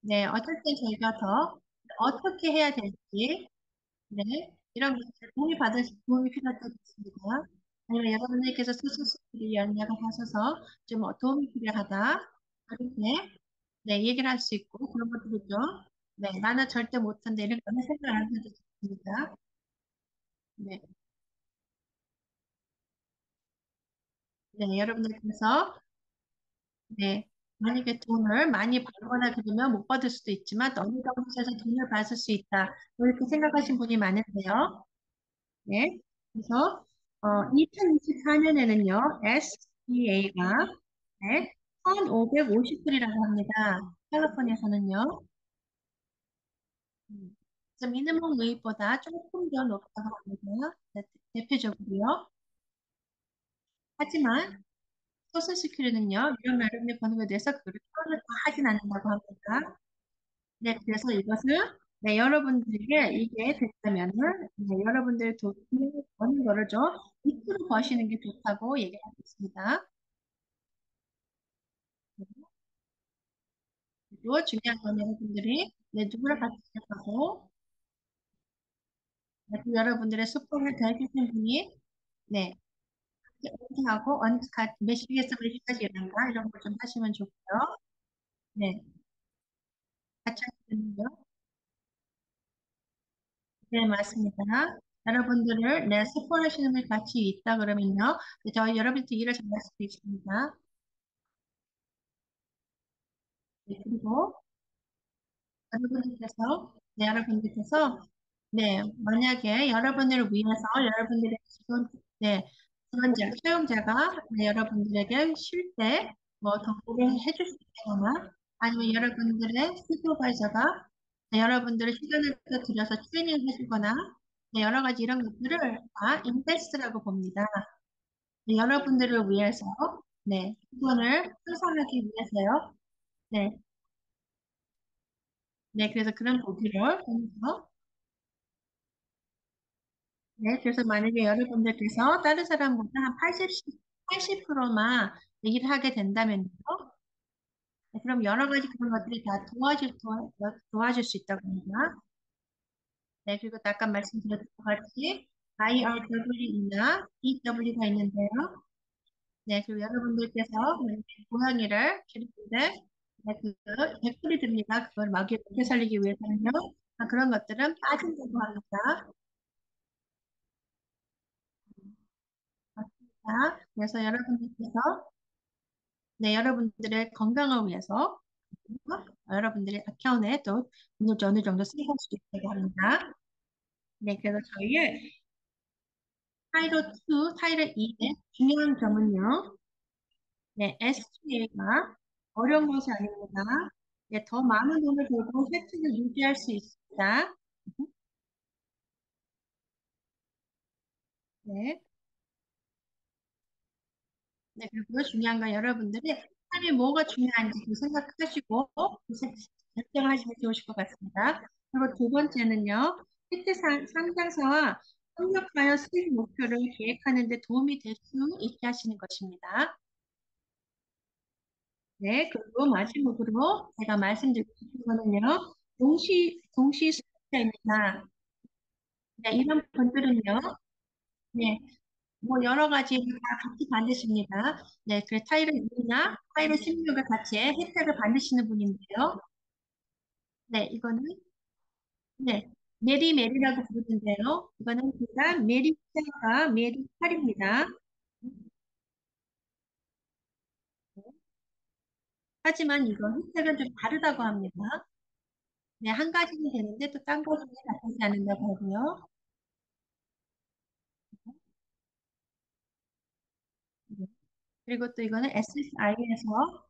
네, 어쩔 땐 저희가 더 어떻게 해야 될지, 네, 이런 것들 도움이 필요할 때도 있습니다. 아니면 여러분들께서 스스로를 연락을 하셔서 좀 도움이 필요하다. 이렇게, 네, 얘기를 할 수 있고, 그런 것들이죠. 네, 나는 절대 못한다. 이런 거는 생각 안 해도 좋습니다. 네, 네, 여러분들께서, 네, 만약에 돈을 많이 벌거나 그러면 못 받을 수도 있지만, 또 어느 곳에서 돈을 받을 수 있다. 뭐 이렇게 생각하신 분이 많은데요. 네. 그래서 2024년에는요, SBA가 네, 1,550불이라고 합니다. 캘리포니아에서는요. 그래서 미니멈 웨이보다 조금 더 높다고 합니다. 네, 대표적으로요. 하지만 소셜 시큐리티는요, 이런 나름의 번호에 대해서 그렇게 다 하진 않는다고 합니다. 네, 그래서 이것은 네, 여러분들에게 이게 됐다면은 네, 여러분들 돈을 버는 거를 좀 밑으로 버시는 게 좋다고 얘기하고 있습니다. 그리고 중요한 건 여러분들이 네, 누구랑 같이 시작하고 네, 그 여러분들의 수법을 대해주신 분이 네, 언제 하고 몇 시에서 몇 시까지 일한다 이런 걸 좀 하시면 좋고요. 네, 같이 하시면요. 네, 맞습니다. 여러분들을 네, 스포하시는 분 같이 있다 그러면요. 네, 저희 여러분들 일을 잘할 수도 있습니다. 네, 그리고 여러분들께서, 네, 만약에 여러분들을 위해서 여러분들의 네, 채용자가 네, 여러분들에게 쉴 때 뭐 덕분에 해줄 수 있거나 아니면 여러분들의 슈퍼바이저가 네, 여러분들의 시간을 들여서 트레이닝을 해주거나 네, 여러 가지 이런 것들을 다 인베스트라고 봅니다. 네, 여러분들을 위해서 네, 그거를 상상하기 위해서요. 네, 네, 그래서 그런 보기를 보면서 네, 그래서 만약에 여러분들께서 다른 사람보다 한 80%만 일을 하게 된다면요. 네, 그럼 여러 가지 그런 것들이 다 도와줄 수 있다고 합니다. 네, 그리고 또 아까 말씀드렸던 것 같이 IRW나 EW가 있는데요. 네, 그리고 여러분들께서 만약에 고양이를 기르는데 네, 그 100불이 듭니다. 그걸 먹여 살리기 위해서는요. 그런 것들은 빠진다고 합니다. 맞습니다. 그래서 여러분들의 건강을 위해서 여러분들의 어카운트에 또 돈을 어느 정도 쓰실 수 있게 합니다. 네, 그래서 저희의 타이로 2, 타이로 2의 중요한 점은요. 네, SGA가 어려운 것이 아닙니다. 네, 더 많은 돈을 들고 혜택을 유지할 수 있습니다. 네. 네, 그리고 중요한 건 여러분들이 삶이 뭐가 중요한지 그 생각하시고 결정하시면 좋으실 것 같습니다. 그리고 두 번째는요, 혜택 상장사와 협력하여 수익 목표를 계획하는 데 도움이 될 수 있게 하시는 것입니다. 네, 그리고 마지막으로 제가 말씀드리고 싶은 거는요, 동시 수익자입니다. 네, 이런 분들은요, 네, 뭐 여러 가지 다 같이 받으십니다. 네, 그래 타이로 2나 타이로 16을 같이 혜택을 받으시는 분인데요. 네, 이거는 네, 메리메리라고 부르는데요. 이거는 그가 메리카가 메리칼입니다. 하지만 이거 혜택은 좀 다르다고 합니다. 네, 한 가지는 되는데 또 딴 거는 나타나지 않는다고 하고요. 네. 그리고 또 이거는 SSI에서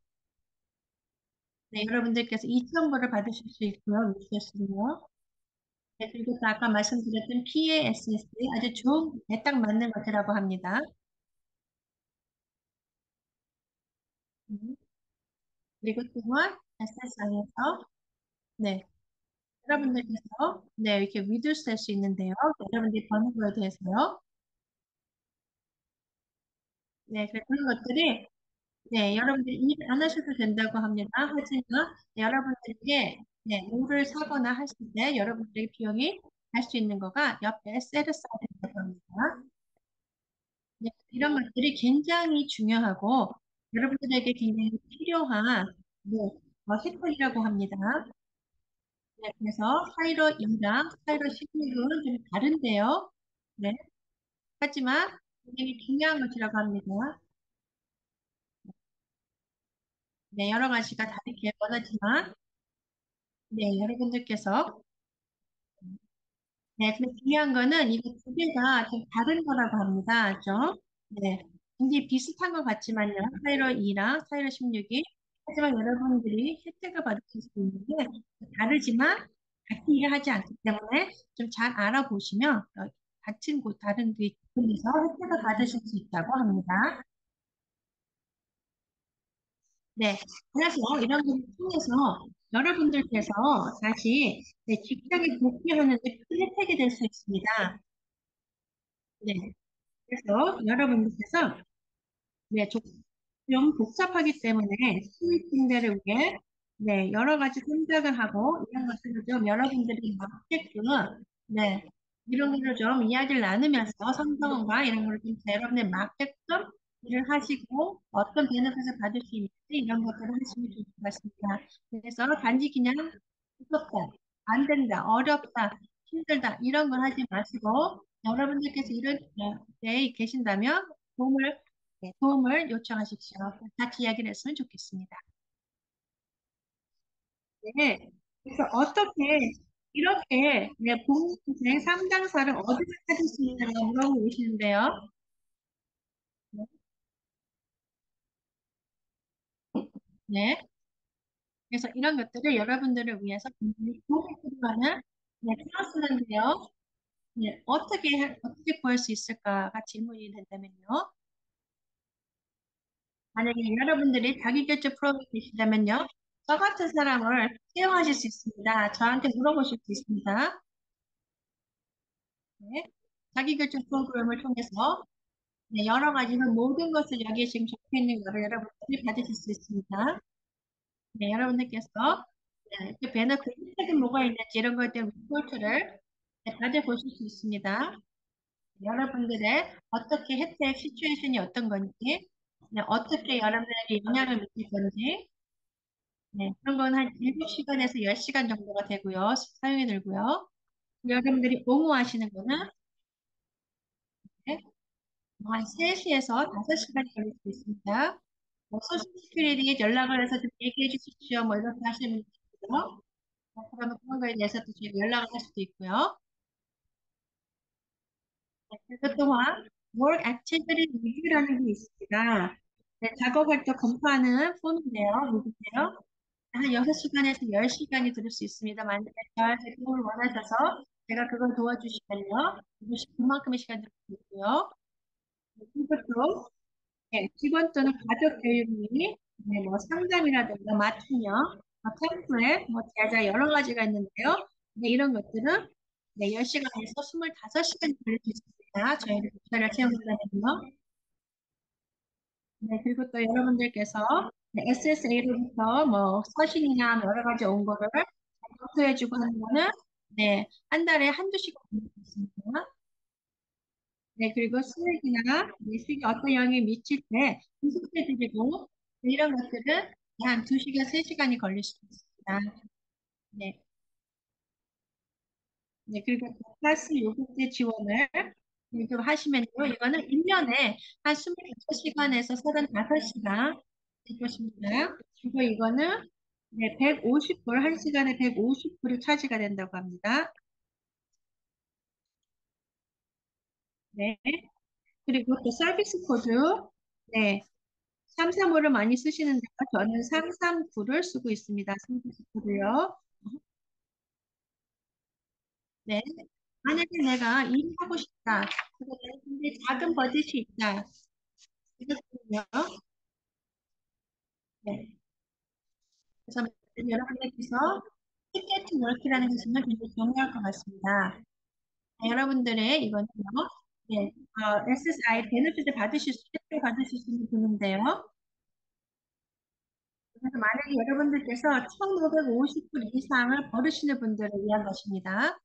네, 여러분들께서 2,000불을 받으실 수 있고요. 루시에서는요. 네, 그리고 또 아까 말씀드렸던 PASS 아주 좋은, 딱 맞는 것이라고 합니다. 음, 그리고 또한 SSI에서 네, 여러분들께서 네, 이렇게 믿을 수 할수 있는데요. 여러분들이 버는 거에 대해서요. 네, 그런 것들이 네, 여러분들이 일 안 하셔도 된다고 합니다. 하지만 여러분들에게 네, 뭐를 사거나 하실 때 여러분들의 비용이 할 수 있는 거가 옆에 셀을 써야 된다고 합니다. 네, 이런 것들이 굉장히 중요하고 여러분들에게 굉장히 필요한 네, 혜택이라고 합니다. 네, 그래서 파이로 2랑 파이로 16은 좀 다른데요. 네, 하지만 굉장히 중요한 것이라고 합니다. 네, 여러 가지가 다르게 원하지만 네, 여러분들께서 네, 근데 중요한 거는 이거 두 개가 좀 다른 거라고 합니다. 그죠? 네. 굉장히 비슷한 것 같지만요. 타이러 2랑 타이러 16이. 하지만 여러분들이 혜택을 받으실 수 있는 게 다르지만 같은 일을 하지 않기 때문에 좀 잘 알아보시면 같은 곳, 다른 곳에서 혜택을 받으실 수 있다고 합니다. 네. 그래서 이런 걸 통해서 여러분들께서 다시 네, 직장에 복귀하는 데 큰 혜택이 될 수 있습니다. 네. 그래서 여러분들께서 네, 좀 복잡하기 때문에 수익 증대를 위해 네, 여러 가지 생각을 하고 이런 것들을 좀 여러분들이 맞게끔 네, 이런 거를 좀 이야기를 나누면서 성경과 이런 거를 좀 여러분들 맞게끔 일을 하시고 어떤 베네핏을 받을 수 있는지 이런 것들을 하시면 좋을 것 같습니다. 그래서 단지 그냥 무섭다, 안 된다, 어렵다, 힘들다 이런 걸 하지 마시고 여러분들께서 이런 데 계신다면 도움을 요청하십시오. 같이 이야기를 했으면 좋겠습니다. 네. 그래서 어떻게 이렇게 네, 공동생 상담사를 어디서 찾을 수 있냐고 물어보고 계시는데요. 네. 그래서 이런 것들을 여러분들을 위해서 굉장히 도움이 필요하는 네, 클래스인데요. 네, 어떻게 구할 수 있을까가 질문이 된다면요. 만약에 여러분들이 자기결제 프로그램이 계시다면요. 저 같은 사람을 채용하실 수 있습니다. 저한테 물어보실 수 있습니다. 네. 자기결제 프로그램을 통해서 네, 여러 가지 그 모든 것을 여기에 지금 적혀 있는 거를 여러분들이 받으실 수 있습니다. 네, 여러분들께서 네, 그 배너 그 혜택이 뭐가 있는지 이런 것에 대한 리포트를 네, 받아보실 수 있습니다. 여러분들의 어떻게 혜택 시츄에이션이 어떤 건지, 네, 어떻게 여러분들에게 영향을 미칠 건지, 네, 그런 건 한 7시간에서 10시간 정도가 되고요. 사용이 들고요. 여러분들이 옹호하시는 거는 네, 한 3시에서 5시간이 걸릴 수 있습니다. 뭐 소셜시큐리티에 연락을 해서 좀 얘기해 주십시오. 뭐 이렇게 하시면 되고요. 그러면 그런 거에 대해서 또 저희가 연락을 할 수도 있고요. 네, 그것 또한 Work Activity Review라는 게 있습니다. 네, 작업 활동 검토하는 폼인데요. 여기세요. 한 6시간에서 10시간이 들을 수 있습니다. 만약에 저한테 도움을 원하셔서 제가 그걸 도와주시면요. 그만큼의 시간 들을 수 있고요. 네, 그것도 네, 직원 또는 가족 교육이 네, 뭐 상담이라든가 맞춤형, 템플릿, 뭐 제자 여러 가지가 있는데요. 네, 이런 것들은 네, 10시간에서 25시간 걸릴 수 있습니다. 저희를 목표를 채워간다면요. 네, 그리고 또 여러분들께서 네, SSA로부터 뭐 서신이나 뭐 여러 가지 온 거를 검토해주고 하는 거는 네, 한 달에 한두 시간 걸릴 수 있습니다. 네, 그리고 수익이나 수익에 어떤 영향이 미칠 때 분석해드리고 이런 것들은 한 2시간, 3시간이 걸릴 수 있습니다. 네, 네, 그리고 플러스 요금제 지원을 좀 하시면요. 이거는 1년에 한 25시간에서 35시간 될 것입니다. 그리고 이거는 네, 150불, 한시간에 150불이 차지가 된다고 합니다. 네, 그리고 또 서비스 코드, 네, 335를 많이 쓰시는데 저는 339를 쓰고 있습니다. 서비스 코드요. 네. 만약에 내가 일하고 싶다. 근데 작은 버짓이 있다. 이렇군요. 네. 그래서 여러분들께서 티켓 투 워크라는 것은 굉장히 중요할 것 같습니다. 여러분들의 이거는요. 네. SSI 베네핏을 받으실 수 있는 분인데요. 그래서 만약에 여러분들께서 1,550불 이상을 벌으시는 분들을 위한 것입니다.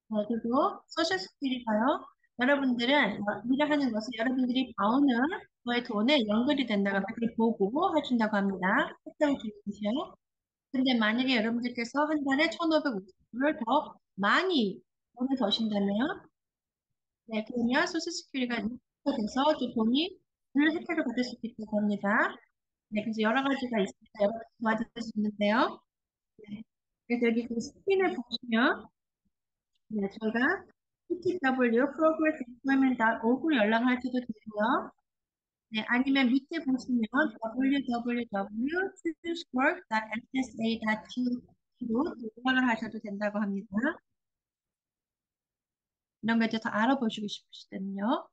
네, 그리고 소셜 스킬이가요. 여러분들은 일을 하는 것은 여러분들이 버는 그의 돈에 연결이 된다고 그렇게 보고 해준다고 합니다. 혜택을 주시죠. 근데 만약에 여러분들께서 한 달에 1,550불을 더 많이 돈을 버신다면, 네, 그러면 소셜 스킬이가 돼서 그 돈이 늘 혜택을 받을 수 있다고 합니다. 네, 그래서 여러 가지가 있습니다. 여러 가지 도와드릴 수 있는데요. 네. 그래서 여기 그 스크린을 보시면, 네, 저희가 PTW progress.employment.org로 연락할 수도 되고요. 네, 아니면 밑에 보시면 www.choosework.ssa.g로 연락을 하셔도 된다고 합니다. 이런 거 이제 더 알아보시고 싶으시다면요.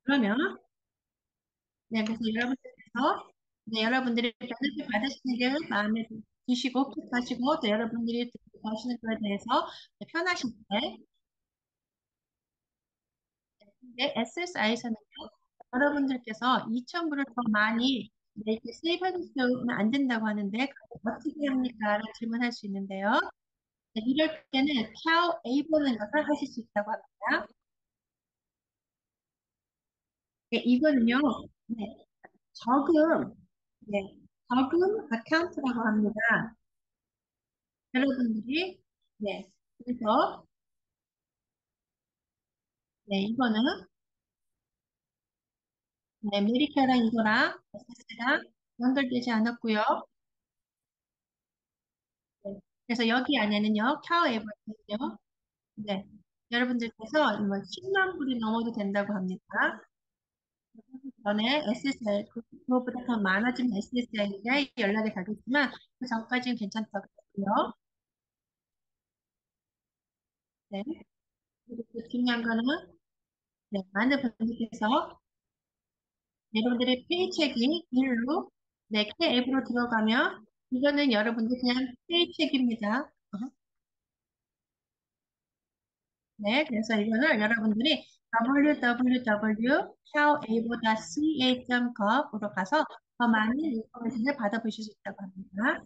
그러면, 네, 그래서 여러분들이 베네핏 받으시는 게 마음에 드시고, 뜻하시고, 또 여러분들이 하시는 거에 대해서 편하실 때, 네, SSI에서는 여러분들께서 2,000불을 더 많이 이렇게 세이브하시면 안 된다고 하는데, 그걸 어떻게 합니까? 라는 질문할 수 있는데요. 네, 이럴 때는 CAL A보는 것을 하실 수 있다고 합니다. 네, 이거는요, 네, 저금, 네, 저금 아카운트라고 합니다. 여러분들이, 네, 그래서, 네, 이거는, 네, 메디케어랑 이거랑 SS랑 연결되지 않았고요. 네, 그래서 여기 안에는요, CAL A가 있거든요. 네. 여러분들께서 뭐 10만 불이 넘어도 된다고 합니다. 전에 SSI, 그거보다 더 많아지면 SSI에 연락이 가겠지만, 그 전까지는 괜찮다고 하고요. 네. 그리고 또 중요한 거는, 네, 많은 분들께서 여러분들의 페이첵이 일로, 네, K 앱으로 들어가면, 이거는 여러분들 그냥 페이첵입니다. 네, 그래서 이거를 여러분들이 www.caboca.ca.gov으로 가서 더 많은 인포메이션을 받아보실 수 있다고 합니다.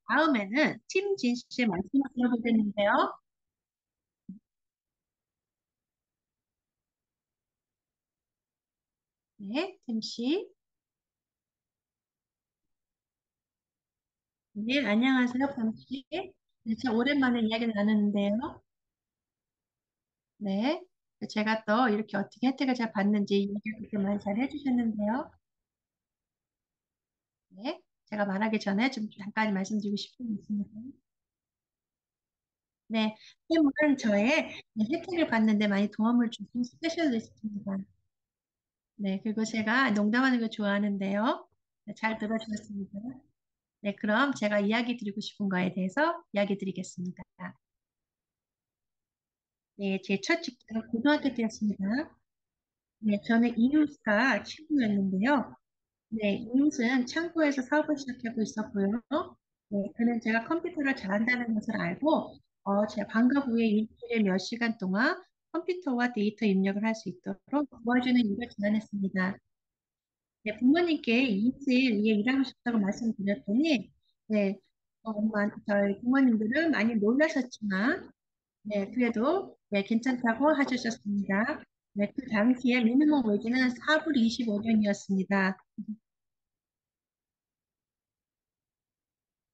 다음에는 팀 진씨의 말씀을 들어보겠는데요. 네, 팀 씨. 네, 안녕하세요, 탐 씨. 네, 참 오랜만에 이야기를 나누는데요. 네, 제가 또 이렇게 어떻게 혜택을 잘 받는지 이야기를 그렇게 많이 잘 해주셨는데요. 네, 제가 말하기 전에 좀 잠깐 말씀드리고 싶은 게 있습니다. 네, 쌤은 저의 혜택을 받는데 많이 도움을 주신 스페셜리스트입니다. 네, 그리고 제가 농담하는 거 좋아하는데요. 네, 잘 들어주셨습니다. 네, 그럼 제가 이야기 드리고 싶은 거에 대해서 이야기 드리겠습니다. 네, 제 첫 직장은 고등학교 때였습니다. 네, 저는 이웃과 친구였는데요. 네, 이웃은 창고에서 사업을 시작하고 있었고요. 네, 그는 제가 컴퓨터를 잘한다는 것을 알고, 제가 방과 후에 일주일에 몇 시간 동안 컴퓨터와 데이터 입력을 할 수 있도록 도와주는 일을 제안했습니다. 네, 부모님께 이웃을 위해 일하고 싶다고 말씀드렸더니, 네, 저희 부모님들은 많이 놀라셨지만, 네, 그래도, 네, 괜찮다고 하셨습니다. 네, 그 당시에 미니멈 웨이지는 4불 25년이었습니다.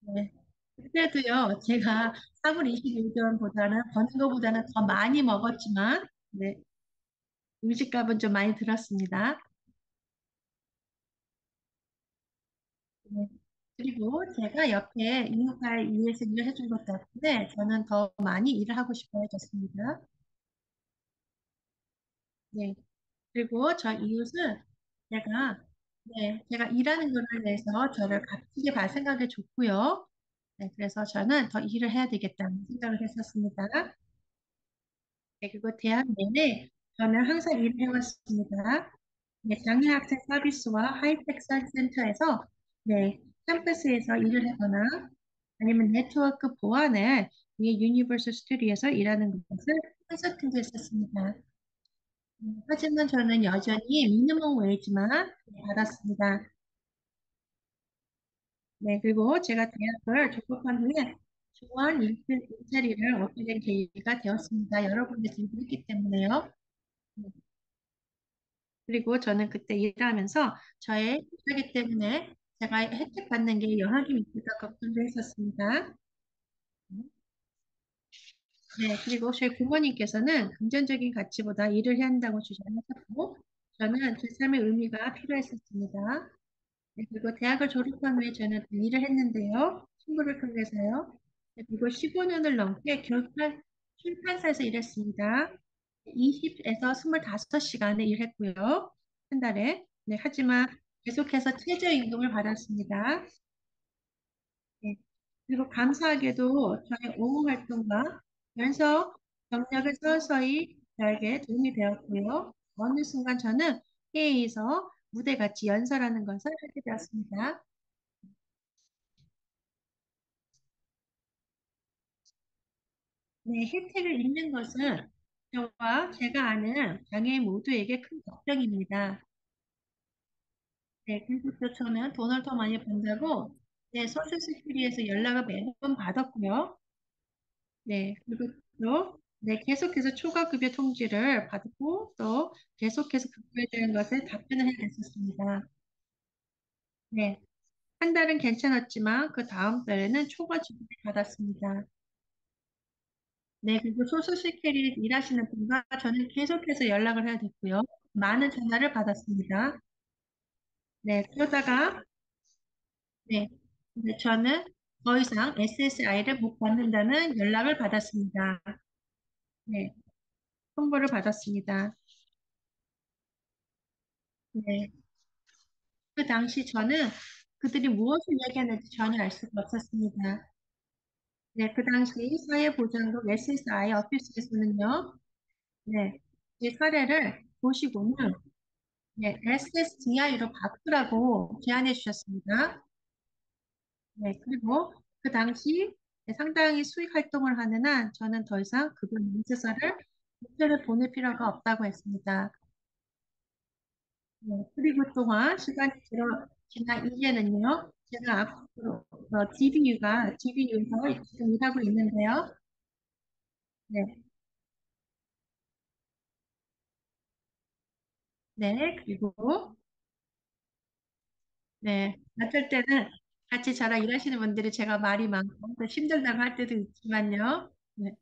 네. 그때도요, 제가 4불 25년보다는, 버는 것보다는 더 많이 먹었지만, 네, 음식값은 좀 많이 들었습니다. 네. 그리고 제가 옆에 이웃을 위해서 일을 해준 것 때문에 저는 더 많이 일을 하고 싶어 해졌습니다. 네. 그리고 저 이웃은 제가 일하는 거를 위해서 저를 값지게 봐 생각해 줬고요. 네, 그래서 저는 더 일을 해야 되겠다는 생각을 했었습니다. 네, 그리고 대학 내내 저는 항상 일을 해왔습니다. 네, 장애학생 서비스와 하이텍 센터에서 네, 캠퍼스에서 일을 하거나 아니면 네트워크 보안을 위해 유니버설 스튜디오에서 일하는 것을 컨설팅도 했었습니다. 하지만 저는 여전히 미니멈 웨이지만 받았습니다. 네, 그리고 제가 대학을 졸업한 후에 좋은 일자리를 얻게 된 계기가 되었습니다. 여러분들 지금 그렇기 때문에요. 네, 그리고 저는 그때 일하면서 저의 일하기 때문에 제가 혜택 받는 게 영향이 있을까 걱정도 했었습니다. 네, 그리고 저희 부모님께서는 금전적인 가치보다 일을 해야 한다고 주장하셨고, 저는 제 삶의 의미가 필요했었습니다. 네, 그리고 대학을 졸업한 후에 저는 또 일을 했는데요. 친구를 통해서요. 네, 그리고 15년을 넘게 출판사에서 일했습니다. 20에서 25시간을 일했고요. 한 달에. 네, 하지만 계속해서 최저임금을 받았습니다. 네. 그리고 감사하게도 저의 오후 활동과 연서 경력을 서서히 저에게 도움이 되었고요. 어느 순간 저는 회의에서 무대같이 연설하는 것을 하게 되었습니다. 네, 혜택을 잃는 것은 저와 제가 아는 장애인 모두에게 큰 걱정입니다. 네, 그리고 또 저는 돈을 더 많이 번다고 네, 소셜세큐리티에서 연락을 매번 받았고요. 네, 그리고 또 네, 계속해서 초과급여 통지를 받고 또 계속해서 급여에 대한 것에 답변을 해야 됐었습니다. 네, 한 달은 괜찮았지만 그 다음 달에는 초과 지급을 받았습니다. 네, 그리고 소셜시큐리티 일하시는 분과 저는 계속해서 연락을 해야 됐고요. 많은 전화를 받았습니다. 네, 그러다가 네, 저는 더 이상 SSI를 못 받는다는 연락을 받았습니다. 네, 통보를 받았습니다. 네, 그 당시 저는 그들이 무엇을 얘기하는지 전혀 알 수가 없었습니다. 네, 그 당시 사회보장국 SSI 오피스에서는요, 네, 이 사례를 보시고는 네, SSDI로 바꾸라고 제안해 주셨습니다. 네, 그리고 그 당시 네, 상당히 수익 활동을 하는 한 저는 더 이상 급여 민주서를 국회를 보낼 필요가 없다고 했습니다. 네, 그리고 또한 시간이 지난 이제는요, 제가 앞으로 DBU에서 지금 일하고 있는데요. 네, 네, 그리고 네, 어쩔 때는 같이 저랑 일하시는 분들이 제가 말이 많고 또 힘들다고 할 때도 있지만요. 네,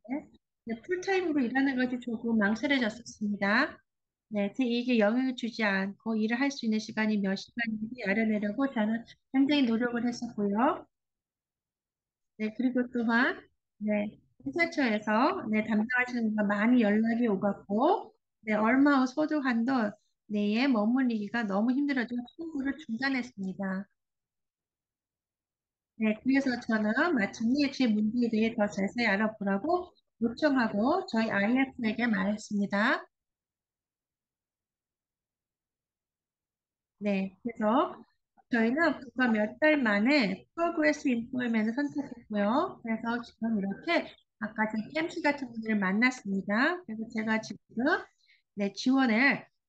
네, 네, 풀타임으로 일하는 것이 조금 망설여졌었습니다. 네, 제 이게 영향을 주지 않고 일을 할 수 있는 시간이 몇 시간인지 알아내려고 저는 굉장히 노력을 했었고요. 네, 그리고 또한, 네, 인사처에서, 네, 담당하시는 분과 많이 연락이 오갔고, 네, 얼마 후 소득 한도 내에 머물리기가 너무 힘들어져 청구를 중단했습니다. 네, 그래서 저는 마침내 제 문제에 대해 더 자세히 알아보라고 요청하고 저희 IF에게 말했습니다. 네, 그래서 저희는 불과 몇 달 만에 프로그레스 인포메이션을 선택했고요. 그래서 지금 이렇게 아까 제 캠시 같은 분들을 만났습니다. 그래서 제가 지금 네,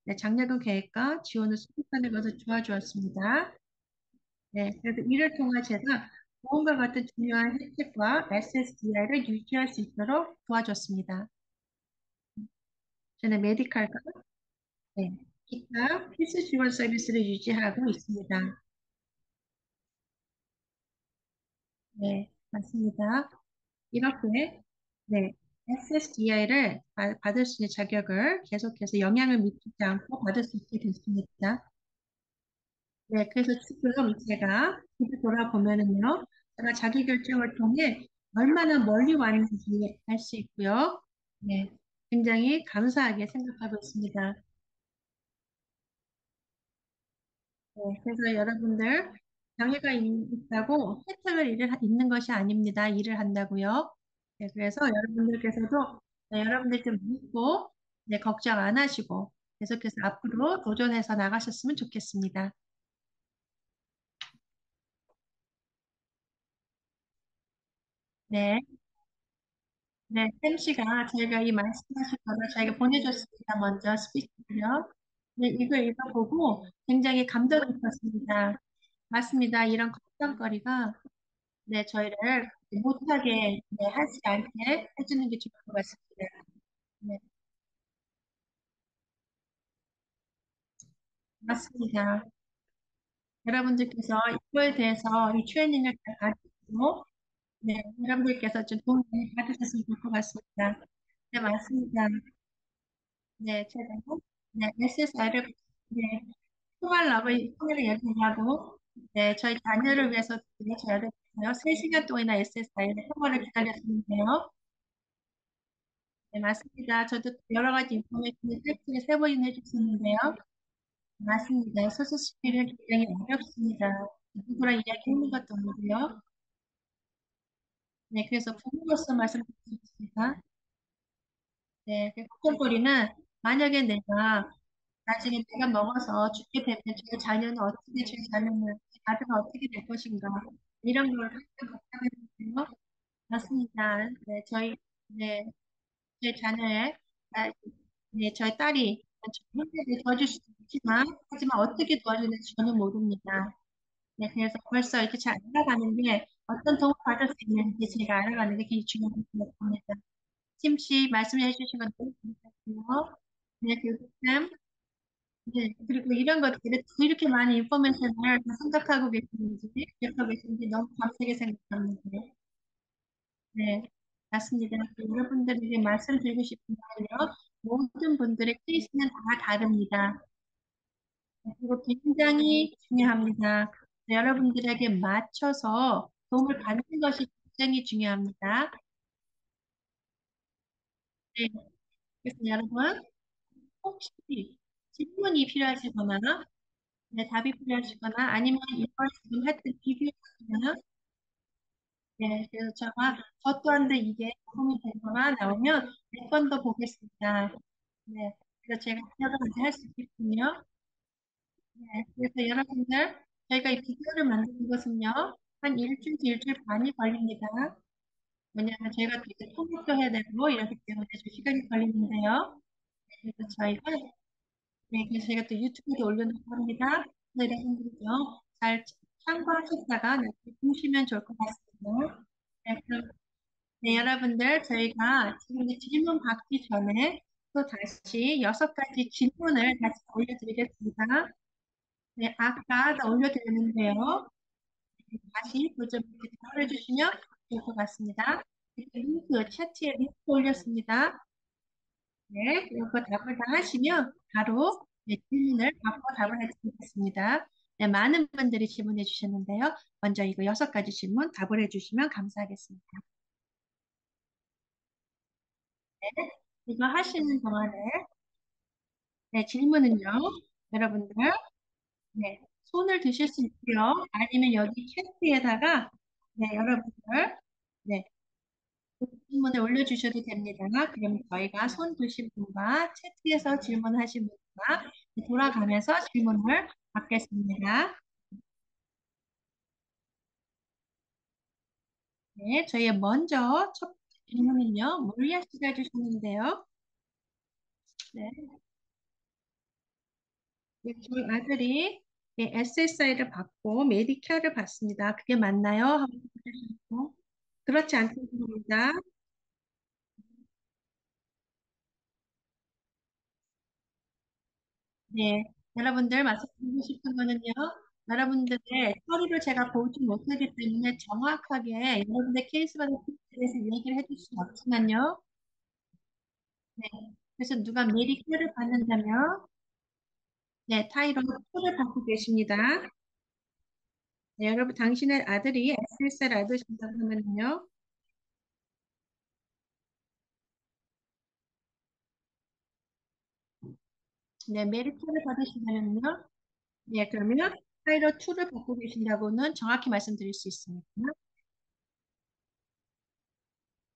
네, 장려금 계획과 지원을 수립하는 것을 도와주었습니다. 네, 그래서 이를 통해 제가 보험과 같은 중요한 혜택과 SSDI를 유지할 수 있도록 도와줬습니다. 저는 메디칼과 네, 기타 필수 지원 서비스를 유지하고 있습니다. 네, 맞습니다. 이렇게 네, SSDI를 받을 수 있는 자격을 계속해서 영향을 미치지 않고 받을 수 있게 됐습니다. 네, 그래서 지금 제가 뒤를 돌아보면은요, 제가 자기 결정을 통해 얼마나 멀리 왔는지 알 수 있고요. 네, 굉장히 감사하게 생각하고 있습니다. 그래서 여러분들 장애가 있다고 혜택을 있는 것이 아닙니다. 일을 한다고요. 그래서 여러분들께서도 여러분들 좀 믿고 걱정 안 하시고 계속해서 앞으로 도전해서 나가셨으면 좋겠습니다. 네, 네, 샘 씨가 저희가 이 말씀하신 거를 저희가 보내줬습니다. 먼저 스피커요. 네, 이거 읽어보고 굉장히 감동 깊었습니다. 맞습니다. 이런 걱정거리가 저희를 못하게 하지 않게 해주는 게 좋을 것 같습니다. 네, 맞습니다. 여러분들께서 이거에 대해서 이 트레이닝을 잘 받으시고, 여러분들께서 좀 도움을 받으셨으면 좋을 것 같습니다. 네, 맞습니다. 제가, SSR을, 통일을 얘기하고, 저희 자녀를 위해서, 저희를 위해서 3시간 동안이나 SSR의 통화를 기다렸는데요. 네, 맞습니다. 저도 여러 가지 인포메이션을 팩트에 세 번이나 해줬었는데요. 맞습니다. 소수시키는 굉장히 어렵습니다. 누구랑 이야기하는 것도 아니고요. 그래서 부모로서 말씀드리겠습니다. 그 걱정거리는 만약에 내가 나중에 내가 먹어서 죽게 되면 제 자녀는 어떻게, 제 자녀는, 제 아들은 어떻게 될 것인가. 이런 걸 항상 걱정했는데요. 맞습니다. 네, 제 자녀의, 아, 저희 딸이 현재를 도와줄 수 있지만, 하지만 어떻게 도와주는지 저는 모릅니다. 그래서 벌써 이렇게 잘 알아가는 게 어떤 도움을 받을 수 있는지 제가 알아가는 게 굉장히 중요한 것 같습니다. 팀씨 말씀해 주신 건 너무 감사해요. 그리고 참, 그리고 이런 것들을 이렇게 많은 인포메이션을 다 생각하고 계시는지, 기억하고 계시는지 너무 감사하게 생각합니다. 네, 맞습니다. 여러분들에게 말씀드리고 싶은 건요, 모든 분들의 케이스는 다 다릅니다. 그리고 굉장히 중요합니다. 여러분들에게 맞춰서 도움을 받는 것이 굉장히 중요합니다. 네, 그래서 여러분, 혹시 질문이 필요하시거나, 답이 필요하시거나, 아니면 이걸 지금 했던 비교하시거나, 그래서 저 또한데 이게 도움이 되거나 나오면 몇 번 더 보겠습니다. 그래서 제가 여러 가지 할 수 있겠군요. 그래서 여러분들, 저희가 이 비디오를 만드는 것은요, 한 일주일, 일주일 반이 걸립니다. 왜냐하면 저희가 또 이제 통역도 해야 되고, 이렇기 때문에 좀 시간이 걸리는데요. 그래서 그래서 저희가 또 유튜브에 올려놓고 합니다. 여러분들도 잘 참고하셨다가 보시면 좋을 것 같습니다. 그럼 여러분들, 저희가 지금 이제 질문 받기 전에 또 다시 6가지 질문을 다시 올려드리겠습니다. 아까 다 올려드렸는데요. 다시 도좀 답을 해주시면 좋을 것 같습니다. 링크, 차트에 링크 올렸습니다. 이거 답을 다 하시면 바로 질문을 받고 답을 해드리겠습니다. 많은 분들이 질문해 주셨는데요. 먼저 이거 6가지 질문 답을 해주시면 감사하겠습니다. 이거 하시는 동안에 질문은요, 여러분들, 손을 드실 수 있고요. 아니면 여기 채트에다가, 여러분들, 네, 질문을 올려주셔도 됩니다. 그럼 저희가 손 드신 분과 채트에서 질문하신 분과 돌아가면서 질문을 받겠습니다. 저희 먼저 첫 질문은요, 몰리아 씨가 해주셨는데요. 네, 저희 아들이 SSI를 받고 메디케어를 받습니다. 그게 맞나요? 하고 물어주셨고, 그렇지 않습니다. 네, 여러분들 말씀드리고 싶은 거는요. 여러분들의 서류를 제가 보지 못하기 때문에 정확하게 여러분들 케이스에 대해서 얘기를 해줄 수는 없지만요. 네, 그래서 누가 메디케어를 받는다면 타이로 2를 받고 계십니다. 여러분 당신의 아들이 SS를 얻으신다고 하면요. 메디케어를 받으시면요. 네, 그러면 파일럿 2를 받고 계신다고는 정확히 말씀드릴 수 있습니다.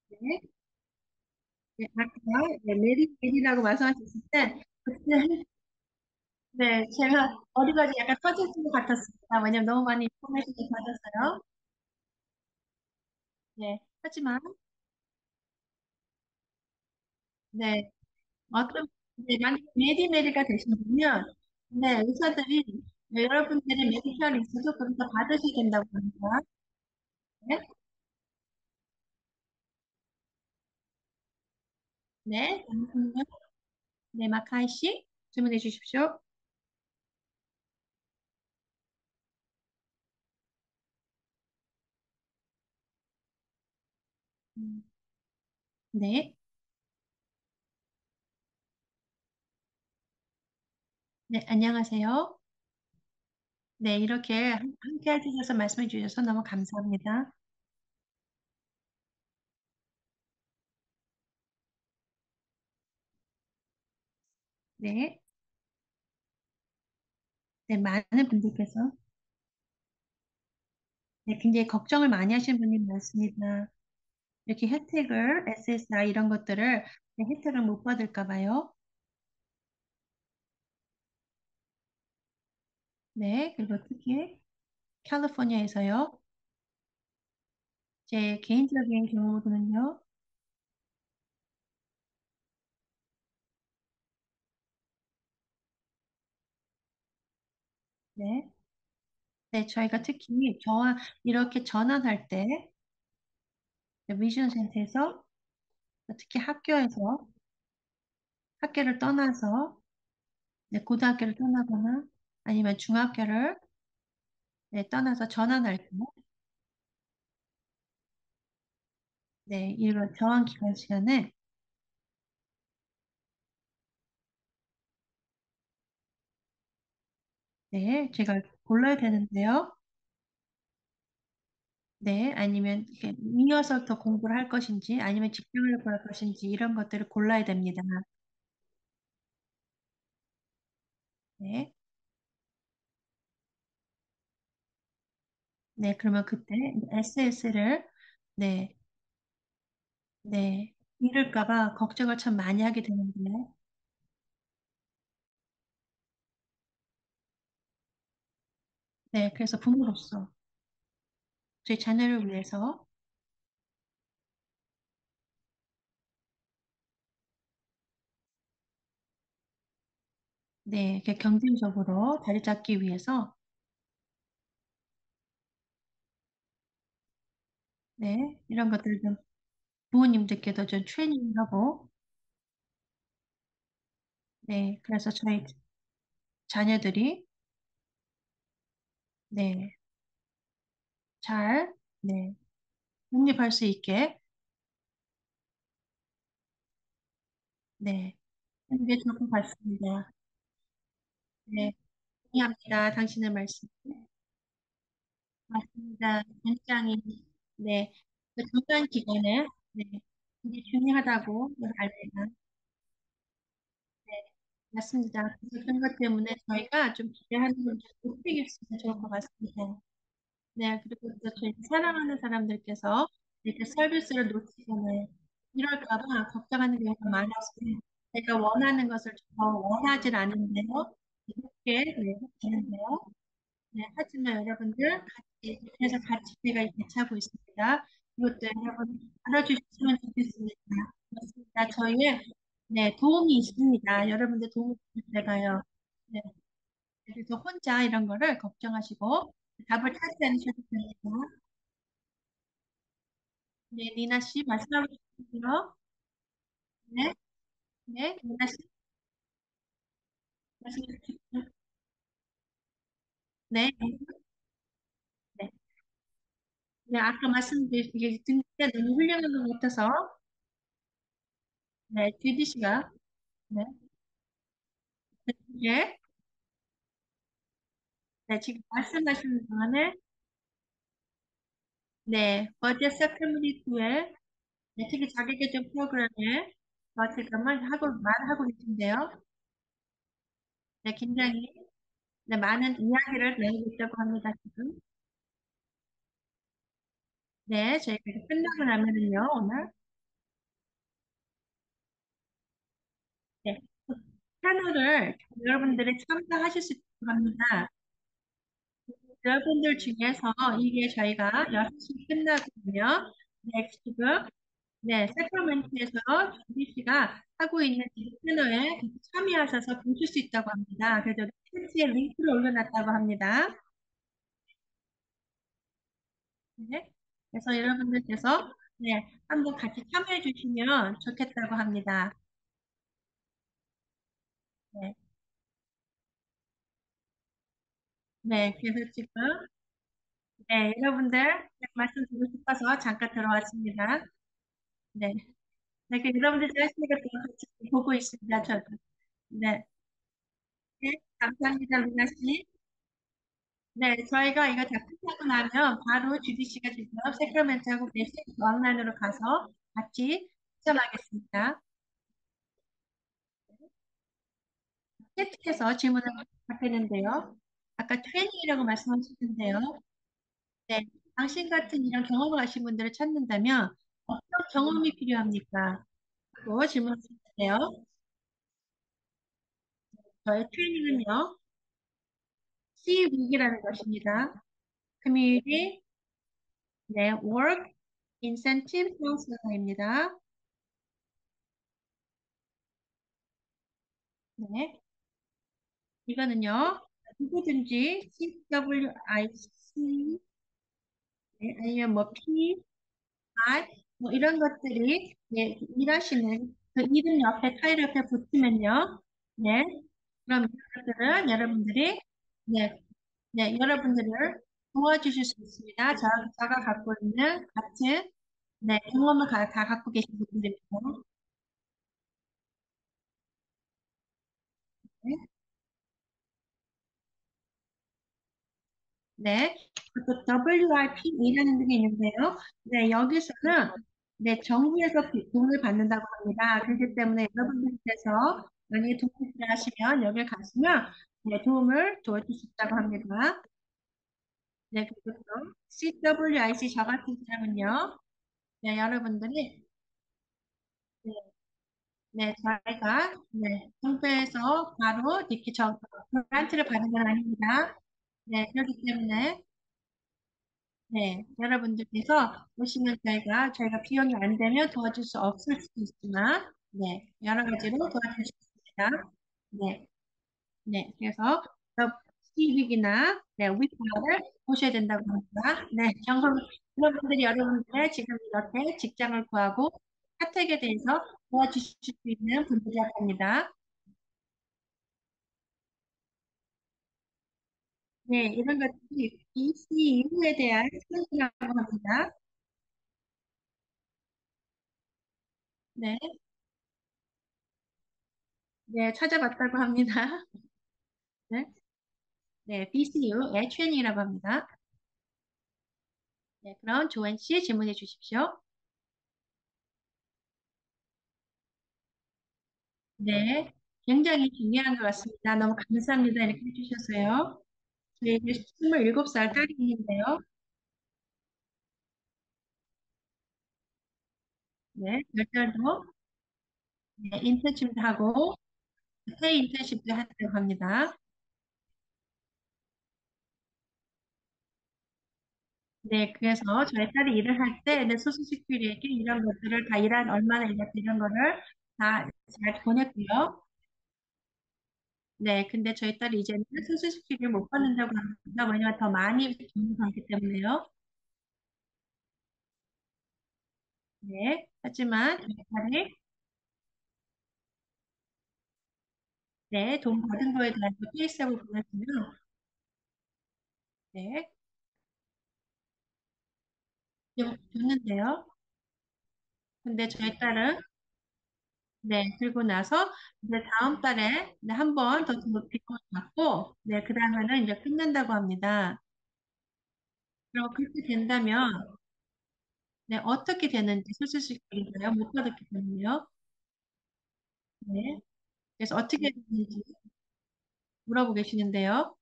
네, 네, 아까 네, 메리라고 말씀하셨을 때 그때 네, 제가 어디 가지 약간 터질 것 같았습니다. 왜냐면 너무 많이 인포메이션을 받았어요. 네, 하지만 네, 어떤 만약에 메리가 되신다면 네, 의사들이 네, 여러분들의 메디컬 리스트도 그렇게 받으셔야 된다고 합니다. 네, 네, 잠시만요. 네, 마카이 씨 질문해 주십시오. 음, 네, 네, 안녕하세요. 네, 이렇게 함께 해주셔서 말씀해 주셔서 너무 감사합니다. 네, 네, 많은 분들께서 네, 굉장히 걱정을 많이 하시는 분이 많습니다. 이렇게 혜택을, SSI 이런 것들을 네, 혜택을 못 받을까 봐요. 네, 그리고 특히 캘리포니아에서요. 제 개인적인 경우는요. 네, 네, 저희가 특히 이렇게 전환할 때 미션 센터에서 특히 학교를 떠나서 네, 고등학교를 떠나거나 아니면 중학교를 네, 떠나서 전환할 때 네, 이런 저항 기간 시간에 네, 제가 골라야 되는데요. 네, 아니면 이렇게 이어서 더 공부를 할 것인지, 아니면 직장을 구할 것인지, 이런 것들을 골라야 됩니다. 네, 네, 그러면 그때 SS를, 네, 네, 잃을까봐 걱정을 참 많이 하게 되는데요. 네, 그래서 부모로서 저희 자녀를 위해서, 네, 이렇게 경쟁적으로 자리 잡기 위해서, 네, 이런 것들을 좀 부모님들께도 좀 트레이닝하고, 네, 그래서 저희 자녀들이, 네, 잘, 네, 독립할 수 있게, 네, 하는 게 좋을 것 같습니다. 네, 동의합니다. 당신의 말씀. 맞습니다. 굉장히, 네, 그 중간 기간에, 네, 이게 중요하다고 알니다 네, 맞습니다. 그래서 그런 것 때문에 저희가 좀 기대하는 걸 좀 높이게 있으면 좋을 것 같습니다. 네, 그리고 또 저희 사랑하는 사람들께서 이렇게 서비스를 놓치잖아요. 이럴까 봐 걱정하는 경우가 많아서 제가 원하는 것을 더 원하진 않은데요. 이렇게 네, 되는데요. 네, 하지만 여러분들 그래서 같이 제가 이렇게 차고 있습니다. 이것도 여러분 알아주셨으면 좋겠습니다. 맞습니다. 저희의 네, 도움이 있습니다. 여러분들 도움이 제가요. 네, 그래서 혼자 이런 거를 걱정하시고 답을 찾지 않으셔도 됩니다. 네, 리나 씨 말씀하고 싶으세요? 네, 네, 리나 씨 말씀해 주시죠. 네, 네, 네, 아까 말씀드린 게 듣는 게 너무 훌륭한 것 같아서 네, 주디 씨가 네, 네, 네, 지금 말씀하시는 동안에 네, 어제 세프리투에 네, 특히 자기계정 프로그램에 지금 말하고 계신데요. 네, 굉장히 네, 많은 이야기를 나누고 있다고 합니다, 지금. 네, 저희가 이제 끝나고 나면은요, 오늘, 네, 패널을 여러분들이 참가하실 수 있다고 합니다. 여러분들 중에서 이게 저희가 6시 끝나거든요. 네, 지금, 네, 세크라멘토에서 주디 씨가 하고 있는 이 패널에 참여하셔서 보실 수 있다고 합니다. 그래서 팬츠에 링크를 올려놨다고 합니다. 네. 그래서 여러분들께서 네, 한번 같이 참여해 주시면 좋겠다고 합니다. 네. 네, 그래서 지금 네, 여러분들 말씀드리고 싶어서 잠깐 들어왔습니다. 네. 네, 그 여러분들 자신있게 또 같이 보고 있습니다. 저도. 네. 네, 감사합니다, 루나 씨. 네, 저희가 이거 다 끝나고 나면 바로 주디 씨가 직접 세크라멘트하고 메시지 온라인으로 가서 같이 시작하겠습니다. 채팅에서 질문을 받겠는데요. 아까 트레이닝이라고 말씀하셨는데요. 네, 당신 같은 이런 경험을 하신 분들을 찾는다면 어떤 경험이 필요합니까? 고 질문하셨는데요. 저의 트레이닝은요, CWIC이라는 것입니다. Community Network Incentive Counselor입니다. 네, 이거는요, 누구든지 CWIC, 네, 아니면 뭐 뭐 이런 것들이 네, 일하시는 그 이름 옆에 타일 옆에 붙으면요. 네. 그럼 이런 것들은 여러분들이 네, 네, 여러분들을 도와주실 수 있습니다. 제가 갖고 있는 같은 네, 경험을 다 갖고 계신 분들입니다. 네. 네. 또 WRP이라는 게 있는데요. 네, 여기서는 네, 정부에서 도움을 받는다고 합니다. 그렇기 때문에 여러분들께서 만약에 도움을 필요하시면 여기 가시면 네, 도움을 도와줄 수 있다고 합니다. 네, 그리고 또 CWIC 저 같은 사람은요. 네, 여러분들이 네, 네, 저희가 네, 정부에서 바로 이렇게 그란트를 받는 건 아닙니다. 네, 그렇기 때문에 네, 여러분들께서 보시면 저희가 비용이 안 되면 도와줄 수 없을 수도 있지만, 네, 여러 가지로 도와줄 수 있습니다. 네, 네, 그래서 시빅이나 네, 위크를 보셔야 된다고 합니다. 네, 여러분들이 여러분들의 지금 이렇게 직장을 구하고 혜택에 대해서 도와주실 수 있는 분들이라고 합니다. 네, 이런 것들이 BCU에 대한 설명이라고 합니다. 네, 네, 찾아봤다고 합니다. 네. 네, BCU의 트레이닝이라고 합니다. 네, 그럼 조엔 씨 질문해 주십시오. 네, 굉장히 중요한 것 같습니다. 너무 감사합니다. 이렇게 해주셔서요. 저희 이제 27살 딸이 있는데요. 네, 별달도 네, 인턴십도 하고 새 인턴십도 한다고 합니다. 네, 그래서 저희 딸이 일을 할 때, 네, 소시지필에게 이런 것들을 다 일한 얼마나 일했다 이런 거를 다 잘 보냈고요. 네, 근데 저희 딸이 이제는 소시지필을 못 받는다고 합니다. 왜냐면 더 많이 돈이 들기 때문에요. 네. 하지만 경찰이 네, 돈 받은 거에 대한 페이스하고 보내주면 네, 줬는데요. 근데 저희 딸은 네, 그리고 나서 이제 다음 달에 네, 한 번 더 비용을 받고 네, 그 다음에는 이제 끝낸다고 합니다. 그리고 그렇게 된다면 네, 어떻게 되는지 수수식인가요? 못 받았기 때문에요. 네. 그래서 어떻게 되는지 물어보고 계시는데요.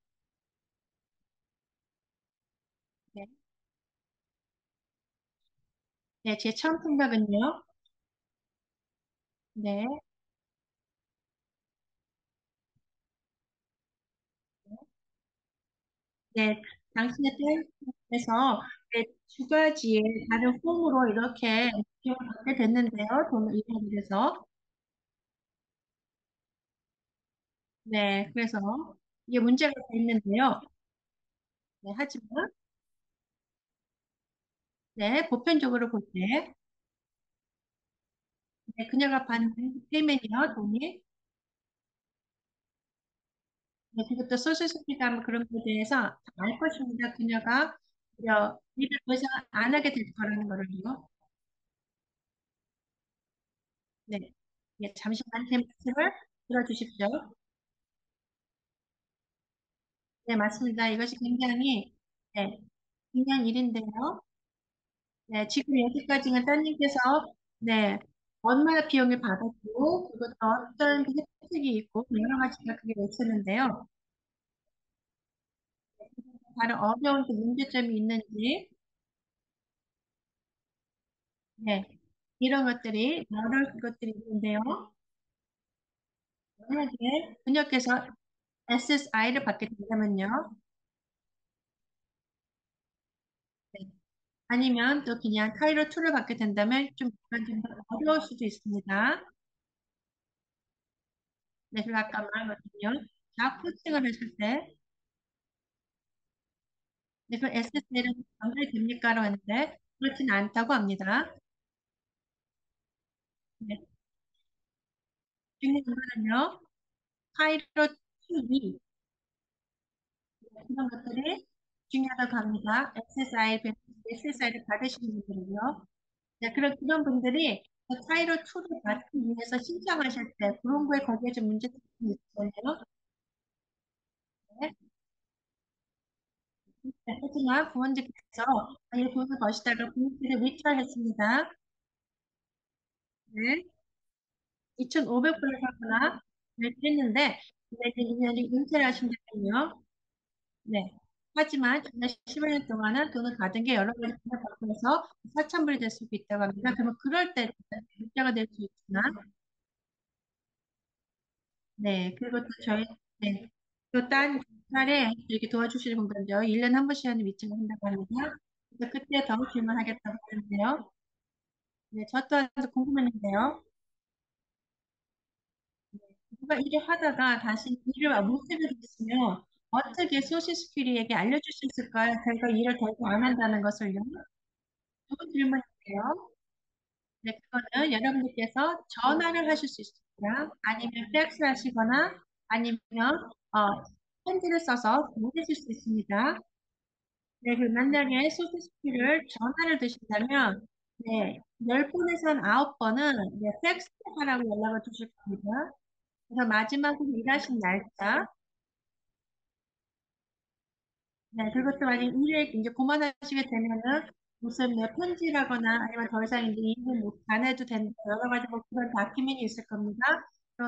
네, 제 처음 생각은요. 네, 네, 당신의 땡에서 네, 두 가지의 다른 폼으로 이렇게 비용을 받게 됐는데요. 돈을 이용하게 돼서. 네, 그래서 이게 문제가 돼 있는데요. 네, 하지만, 네, 보편적으로 볼 때, 네, 그녀가 받는 페이면이요, 돈이. 네, 그것도 소셜스피드하면 그런 거에 대해서 알 것입니다. 그녀가 일을 더 이상 안 하게 될 거라는 거를요. 네. 예, 잠시만 제 말씀을 들어주십시오. 네, 맞습니다. 이것이 굉장히, 네, 중요한 일인데요. 네, 지금 여기까지는 따님께서, 네, 얼마나 비용을 받았고, 그것도 어떤 혜택이 있고, 여러 가지가 그게 있었는데요. 다른 어려운 그 문제점이 있는지, 네, 이런 것들이, 여러 것들이 있는데요. 만약에 그녀께서 SSI를 받게 된다면요. 네. 아니면 또 그냥 카이로 2를 받게 된다면 좀 약간 좀 더 어려울 수도 있습니다. 네, 그리고 아까 말한 것처럼요. 자아 코칭을 했을 때, 네, 그 SSI는 연결이 됩니까라고 하는데, 그렇지는 않다고 합니다. 네, 중요한 거는요. 카이로 2, 그런 것들이 중요하다고 합니다. SSI를 받으시는 분들은요. 네, 그런 분들이 그 카이로 2를 받기 위해서 신청하실 때 그런 거에 거기에 좀 문제점이 있어요. 네. 네, 하지만 부모님께서 이 돈을 버시다가 부모님을 위출했습니다. 네. 2,500불을 받거나 네, 했는데 네, 이제 2년이 은퇴를 하신다면요. 네. 하지만 지난 15년 동안은 돈을 받은 게 여러 가지 돈을 받고 해서 4,000불이 될 수도 있다고 합니다. 그러면 그럴 때 문제가 될 수 있지만 네, 그리고 또 네, 또 딴 딸에 이렇게 도와주시는 분들요. 1년에 한 번씩 하는 미팅을 한다고 합니다. 그래서 그때 더 질문하겠다고 하는데요. 네, 저 또한 궁금했는데요. 누가 일을 하다가 다시 일을 못하게 됐으면 어떻게 소시스피리에게 알려줄 수 있을까요? 저희가 일을 더 이상 안 한다는 것을요. 좋은 질문인데요. 네, 그거는 여러분들께서 전화를 하실 수 있습니다. 아니면 팩스 하시거나 아니면 편지를 써서 보내실 수 있습니다. 네, 그 만약에 소시지를 전화를 드신다면 네, 10번에서 9번은 네, 팩스 하라고 연락을 주실 겁니다. 그래서 마지막으로 일하신 날짜 네, 그것도 만약 일을 이제 그만하시게 되면은 무슨 뭐 편지라거나 아니면 더 이상 이제 일을 못 안 해도 된다 여러 가지 뭐 그런 다큐멘이 있을 겁니다.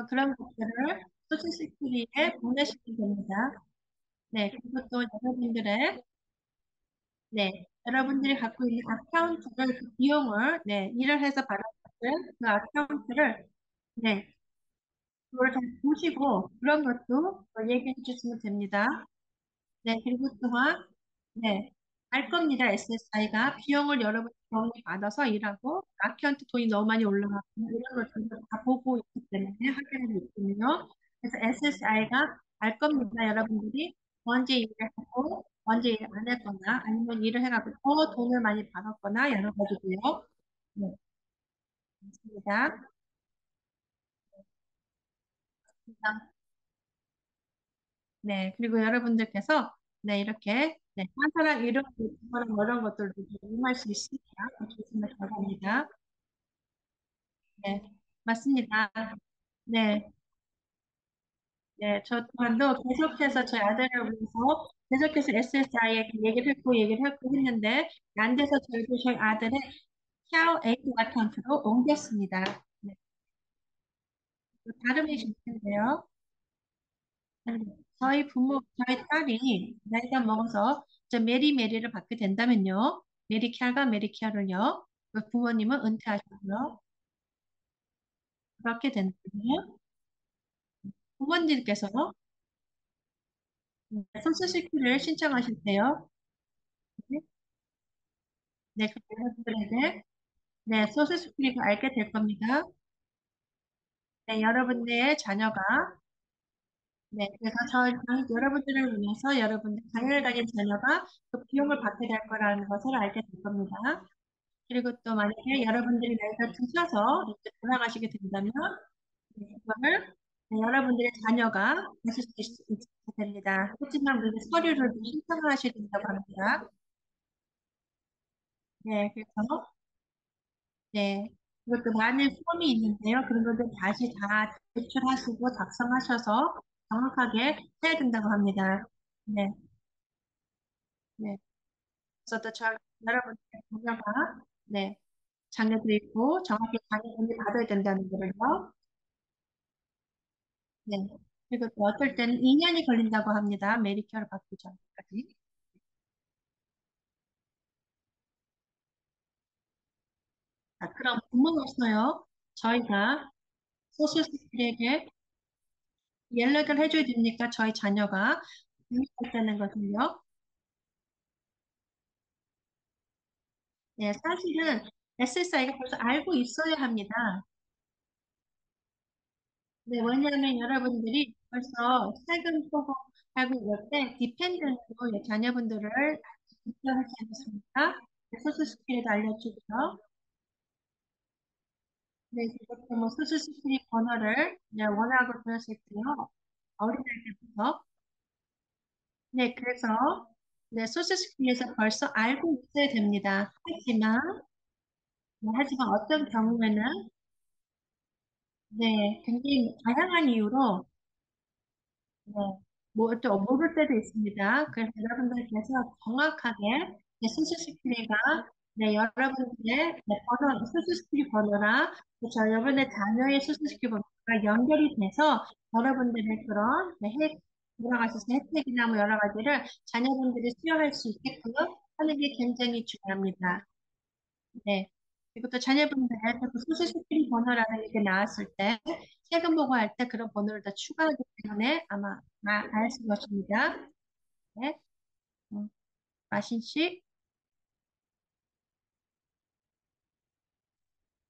그런 것들을 소셜시큐리티에 보내시면 됩니다. 네, 그것도 여러분들의 네, 여러분들이 갖고 있는 아카운트를 그 비용을 네, 일을 해서 받았을 그 아카운트를 네, 그걸 좀 보시고 그런 것도 얘기해 주시면 됩니다. 네, 그리고 또한, 네, 알 겁니다. SSI가 비용을 여러분이 돈이 받아서 일하고, 아키한테 돈이 너무 많이 올라가고, 이런 것들을 다 보고 있기 때문에 하게 있거든요. 그래서 SSI가 알 겁니다. 여러분들이 언제 일을 하고, 언제 일을 안 했거나, 아니면 일을 해가지고 더 돈을 많이 받았거나, 여러 가지고요. 네, 맞습니다. 네, 그리고 여러분들께서, 네, 이렇게, 네, 한 사람 이름, 그런 이런 것들도 이용할 수 있으니까 조심을 바랍니다. 네, 맞습니다. 네, 네, 저 또한도 계속해서 저희 아들을 위해서 계속해서 SSI에 얘기를 했고 했는데, 안 돼서 저희도 저희 아들의 샤오 에이트 아카운트로 옮겼습니다. 네, 또 다른 일이 있을 텐데요. 네, 저희 딸이 나이가 먹어서 저 메리를 받게 된다면요. 메리케어가 메리케어를요. 그 부모님은 은퇴하셨고요. 그렇게 된다면 부모님께서 소스시키를 신청하실 때요. 네, 네, 그 여러분들에게 네, 소스시키를 알게 될 겁니다. 네, 여러분들의 자녀가 네, 그래서 여러분들을 위해서 여러분들 자녀를 가진 자녀가 그 비용을 받게 될 거라는 것을 알게 될 겁니다. 그리고 또 만약에 여러분들이 나이가 드셔서 이렇게 돌아가시게 된다면 네, 그거를 네, 여러분들의 자녀가 하실 수 있게 됩니다. 하지만 우리 서류를 신청을 하셔야 된다고 합니다. 네, 그래서 네, 그것도 많은 폼이 있는데요. 그런 것들 다시 다 제출하시고 작성하셔서 정확하게 해야 된다고 합니다. 네, 네. 그래서 또 여러분들의 자녀가 네, 자녀도 있고 정확히 자녀분이 받아야 된다는 거를요. 네. 그리고 또 어떨 때는 2년이 걸린다고 합니다. 메디케어를 받기 전까지. 자, 그럼 부모로서요. 저희가 소셜스킬에게 연락을 해줘야 됩니까? 저희 자녀가 등록했다는 것은요. 네, 사실은 SSI가 벌써 알고 있어야 합니다. 네, 왜냐하면 여러분들이 벌써 세금 보고하고 이럴 때 디펜던트로 자녀분들을 지원하지 않습니까? 소셜스킬에도 알려주고요. 네, 그것도 뭐 소셜스킬 번호를 네, 원하고 그랬을 때요. 어린아이 때부터. 네, 그래서 네, 소셜스킬에서 벌써 알고 있어야 됩니다. 하지만 어떤 경우에는 네, 굉장히 다양한 이유로 네, 또 모를 때도 있습니다. 그래서 여러분들께서 정확하게 네, 소셜스키가 네, 여러분들의 네, 소셜스키 번호랑 여러분의 자녀의 소셜스키 번호가 연결이 돼서 여러분들의 그런 네, 돌아가셔서 혜택이나 뭐 여러 가지를 자녀분들이 수여할 수 있게끔 하는 게 굉장히 중요합니다. 네. 그리고 또 자녀분들의 그 소셜세큐리티 번호라는 게 나왔을 때 세금 보고할 때 그런 번호를 다 추가하기 때문에 아마 아실 것입니다. 네. 마신 씨.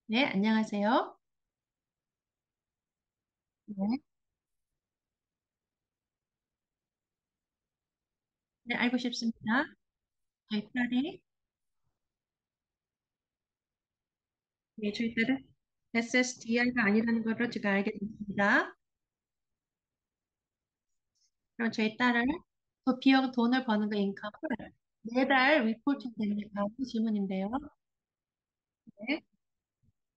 네, 안녕하세요. 네. 네, 알고 싶습니다. 저희 딸이, 네, 저희 딸은 SSDI가 아니라는 것을 제가 알게 됐습니다. 그럼 저희 딸은 그 비용 돈을 버는 그 인컴을 매달 리포트 됩니까? 그 질문인데요. 네.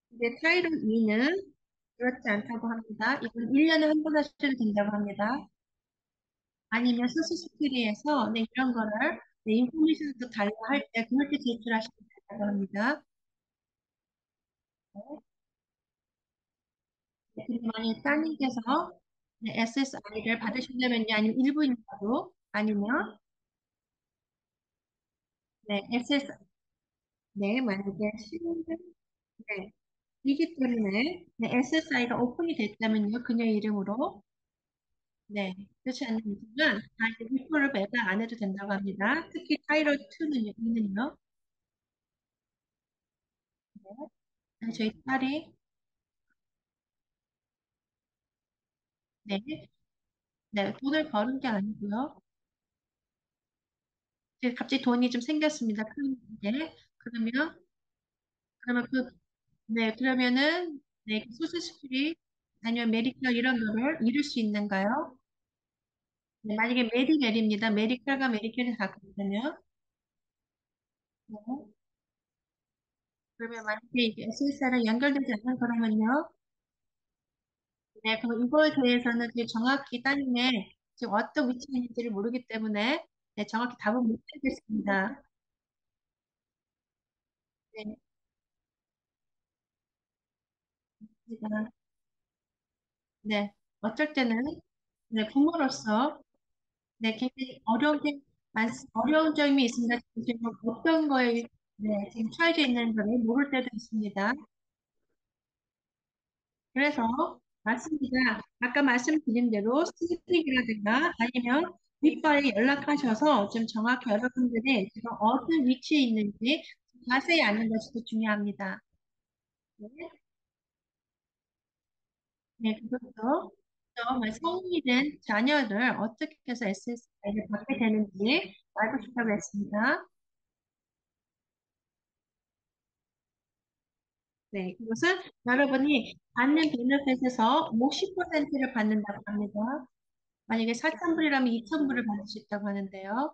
근데 타이로 2는 그렇지 않다고 합니다. 이건 1년에 한 번 하셔도 된다고 합니다. 아니면 소스스키리에서 네, 이런 거를 네, 인포메이션도 달라 할 때 그렇게 제출하시면 된다고 합니다. 네, 그리고 만약에 따님께서 네, SSI를 받으시려면요, 아니면 일부인가도 아니면 네, 네, 만약에 신분 네, 이기 때문에 네, SSI가 오픈이 됐다면요, 그녀 이름으로 네, 그렇지 않는 이상은 다 이제 일부를 매달 안 해도 된다고 합니다. 특히 타이로이드는요, 네, 저희 딸이 네, 네, 돈을 버는 게 아니고요. 이제 갑자기 돈이 좀 생겼습니다. 큰 게. 그러면 네, 그러면은 네, 소스시킬이 아니면 메디컬 이런 거를 이룰 수 있는가요? 네, 만약에 메디멜입니다. 메디컬과 메디컬이 같거든요 네, 그러면 만약에 이게 SSR랑 연결되지 않는 거라면요. 네, 그럼 이거에 대해서는 정확히 따님의 지금 어떤 위치에 있는지를 모르기 때문에 네, 정확히 답은 못 드리겠습니다. 네, 제가 네, 어쩔 때는 네, 부모로서 네, 굉장히 어려운 점이 있습니다. 지금 어떤 거에 네, 지금 처해져 있는 점을 모를 때도 있습니다. 그래서 맞습니다. 아까 말씀드린 대로 스트링이라든가 아니면 윗바에 연락하셔서 좀 정확히 여러분들이 지금 어떤 위치에 있는지 자세히 아는 것이 더 중요합니다. 네, 네, 그것도 정말 성인이 된 자녀를 어떻게 해서 SSI를 받게 되는지 알고 싶다고 했습니다. 네, 그것은 여러분이 받는 베네핏에서 50%를 받는다고 합니다. 만약에 4,000불이라면 2,000불을 받을 수 있다고 하는데요.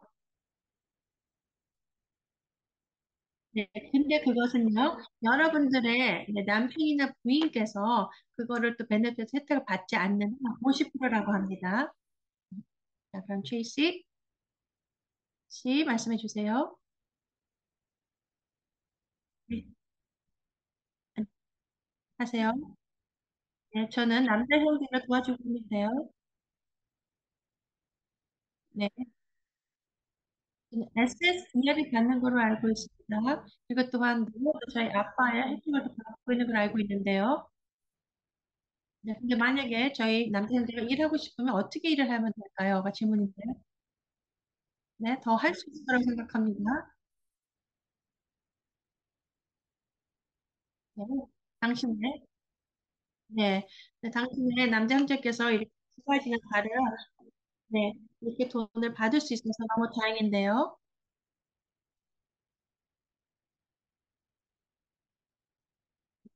네, 근데 그것은요, 여러분들의 이제 남편이나 부인께서 그거를 또 베네핏 혜택을 받지 않는 50%라고 합니다. 자, 그럼 최씨 씨 말씀해 주세요. 네, 하세요. 네, 저는 남자 형제를 도와주고 있는데요. 네, SS 이야기 받는 걸로 알고 있습니다. 그것 또한 저희 아빠의 혜택을 받고 있는 걸 알고 있는데요. 네, 근데 만약에 저희 남자 형제가 일하고 싶으면 어떻게 일을 하면 될까요?가 질문인데, 네, 더 할 수 있을 거라고 생각합니다. 네, 당신의, 네, 네, 당신의 남자 형제께서 이렇게 두 가지나 다른, 네, 이렇게 돈을 받을 수 있어서 너무 다행인데요.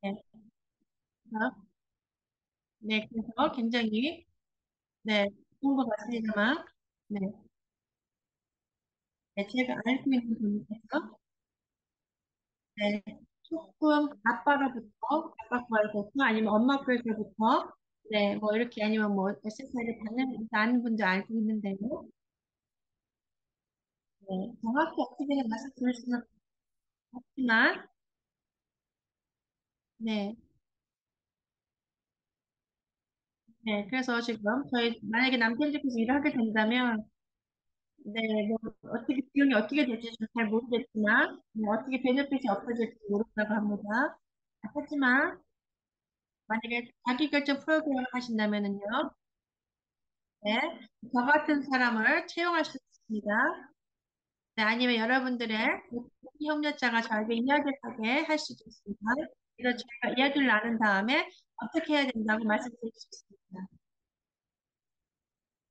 네, 그래서, 네, 그래서 굉장히, 네, 좋은 것 같습니다만, 네, 네, 제가 알고 있는 분께서, 네, 조금 아빠 거에서부터 아니면 엄마 거에서부터, 네, 뭐 이렇게 아니면 뭐 SSI를 받는, 아는 분도 알고 있는데요. 네, 정확히 어떻게 말씀드릴 수는 없지만, 네, 네, 그래서 지금 저희 만약에 남편분께서 일을 하게 된다면, 네, 뭐 어떻게 비용이 어떻게 될지 잘 모르겠지만, 어떻게 베네핏이 없어질지 모른다고 합니다. 하지만 만약에 자기결정 프로그램을 하신다면은요, 네, 저 같은 사람을 채용할 수 있습니다. 네, 아니면 여러분들의 협력자가 저에게 이야기를 하게 할 수도 있습니다. 그래서 제가 이야기를 나눈 다음에 어떻게 해야 된다고 말씀드릴 수 있습니다.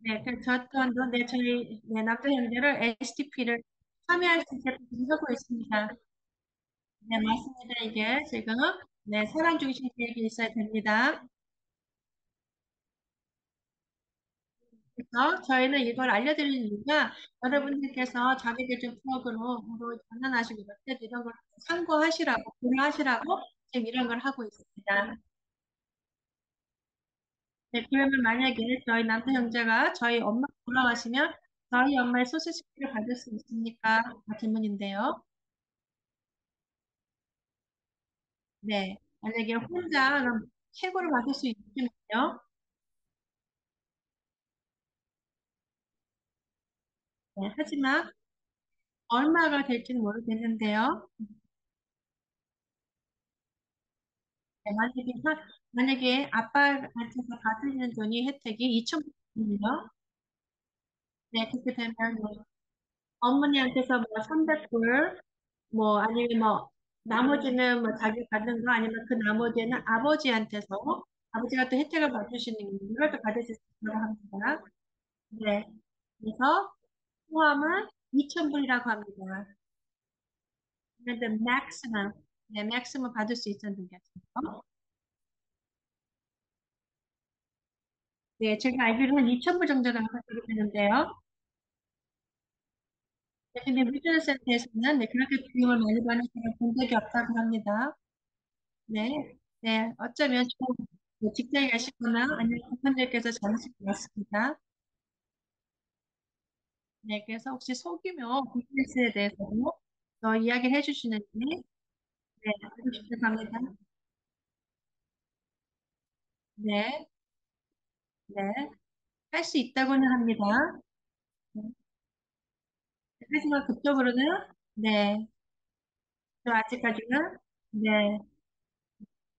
네, 저 또한도 네, 저희 네, 남자 형제를 STP를 참여할 수 있게 하고 있습니다. 네, 맞습니다. 이게 지금 네, 사람 중심 계획이 있어야 됩니다. 그래서 저희는 이걸 알려드리는 이유가 여러분들께서 자기결정 프로그램으로 장난하시고 몇 대 이런 걸 참고하시라고, 고려하시라고 지금 이런 걸 하고 있습니다. 네, 그러면 만약에 저희 남편 형제가 저희 엄마 돌아가시면 저희 엄마의 소시지를 받을 수 있습니까? 질문인데요. 네. 만약에 혼자 그럼 최고를 받을 수 있으면요. 네, 하지만 얼마가 될지는 모르겠는데요. 네, 만약에 아빠한테서 받으시는 돈이 혜택이 2천 불이요. 네, 그렇게 되면 뭐 어머니한테서 뭐 300불, 뭐 아니면 뭐 나머지는 뭐 자기 받는 거 아니면 그 나머지는 아버지한테서 아버지가 또 혜택을 받으시는 이걸 또 받으실 수 있다고 합니다. 네. 그래서 포함은 2,000불이라고 합니다. 그런데 maximum, 네, maximum 받을 수 있는 돈이었어요. 네, 제가 알기로는 2,000불 정도가 받게 되는데요. 네, 근데 리뷰 센터에서는 네, 그렇게 비용을 많이 받는 사람 본 적이 없다고 합니다. 네, 네, 어쩌면 좀 뭐 직장에 가시거나 아니면 고객님께서 잘하실 것 같습니다. 네, 그래서 혹시 소규모 비즈니스에 대해서도 더 이야기를 해주시는지, 네, 알고 싶다고 합니다. 네, 네, 할 수 있다고는 합니다. 네, 하지만 그쪽으로는, 네, 저 아직까지는, 네,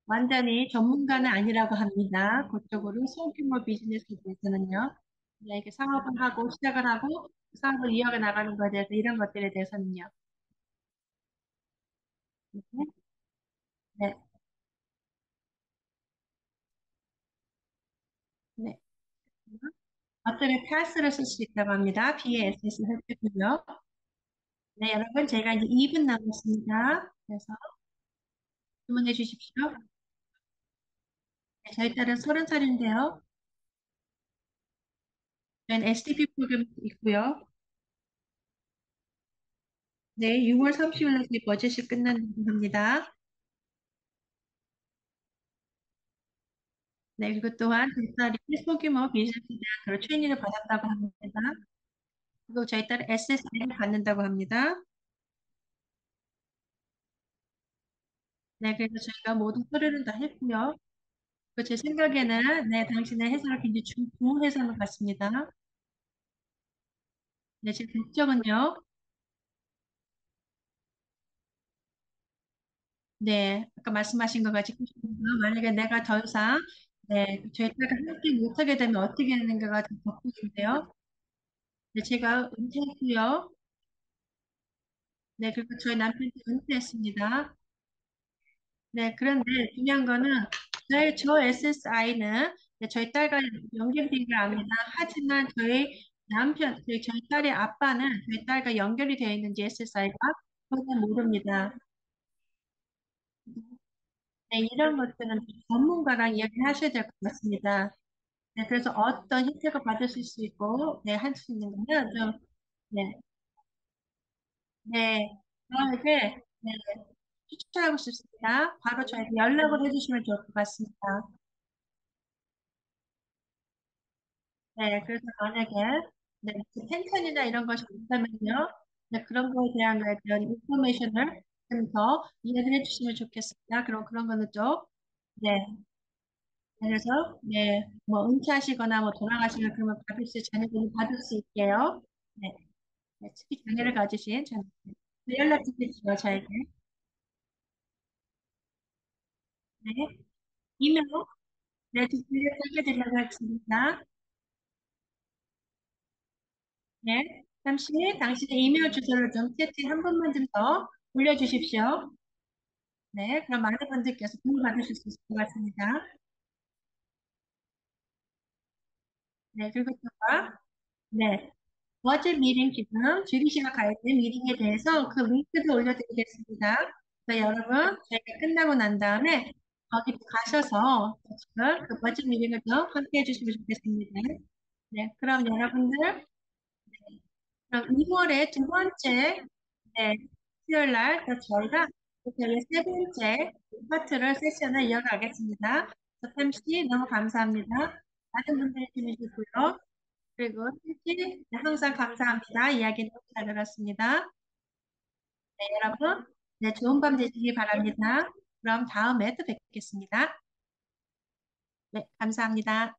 완전히 전문가는 아니라고 합니다. 그쪽으로 소규모 비즈니스에 대해서는요. 네, 이렇게 사업을 하고, 시작을 하고, 사업을 이어가 나가는 것에 대해서, 이런 것들에 대해서는요. 네, 네, 네. 어떤 파스를 쓸 수 있다고 합니다. BASS 할 때군요. 네, 여러분, 제가 이제 2분 남았습니다. 그래서 주문해 주십시오. 네, 저희 딸은 30살인데요. 저희는 SDP 프로그램 있고요. 네, 6월 30일 날 버젯이 끝난다고 합니다. 네, 그리고 또한 저희 딸이 소규모 비즈니스에 대한 그런 트레이닝을 받았다고 합니다. 그리고 저희 딸은 SSI를 받는다고 합니다. 네, 그래서 저희가 모든 서류를 다 했고요. 제 생각에는, 네, 당신의 회사가 굉장히 좋은 회사인 것 같습니다. 네, 제 걱정은요. 네, 아까 말씀하신 것 같이 만약에 내가 더 이상 네, 저희 딸과 함께 못하게 되면 어떻게 되는가가 좀 걱정인데요. 네, 제가 은퇴했고요. 네, 그리고 저희 남편도 은퇴했습니다. 네, 그런데 중요한 거는 저 SSI는 저희 딸과 연결된 게 아닙니다. 하지만 저희 딸의 아빠는 저희 딸과 연결이 되어 있는지 SSI가 그건 모릅니다. 네, 이런 것들은 전문가랑 이야기하셔야 될 것 같습니다. 네, 그래서 어떤 혜택을 받으실 수 있고, 네, 할 수 있는 거는 좀, 네, 네, 저에게, 네, 추천하고 싶습니다. 바로 저에게 연락을 해주시면 좋을 것 같습니다. 네, 그래서 만약에, 네, 그 펜션이나 이런 것이 있다면요, 네, 그런 거에 대한 거에 대한 인포메이션을 좀 더 이야기를 해주시면 좋겠습니다. 그럼 그런 거는 좀, 네, 그래서, 네, 뭐, 은퇴하시거나 뭐, 돌아가시면 그러면 받을 수, 자녀분이 받을 수 있게요. 네. 네, 특히 장애를 가지신 전 연락 주십시오, 저에게. 네, 이메일, 네, 디스플레이 알려드리려고 하겠습니다. 네, 잠시 당신의 이메일 주소를 좀 채팅 한 번만 좀 더 올려주십시오. 네, 그럼 많은 분들께서 도움 받으실 수 있을 것 같습니다. 네, 그리고 또, 네, 어제 미팅 지금 주리 씨가 가야 될 미팅에 대해서 그 링크도 올려드리겠습니다. 그래서 여러분, 저희가 끝나고 난 다음에 거기 가셔서 지금 그 버즈 미팅을 좀 함께 해주시면 좋겠습니다. 네, 그럼 여러분들, 그럼 2월에 두 번째, 네, 수요일 날, 또 저희가 저희 세 번째 파트를, 세션을 이어가겠습니다. 템씨 너무 감사합니다. 많은 분들이 주시고요. 그리고 템씨 항상 감사합니다. 이야기 너무 잘 들었습니다. 네, 여러분, 네, 좋은 밤 되시기 바랍니다. 그럼 다음에 또 뵙겠습니다. 네, 감사합니다.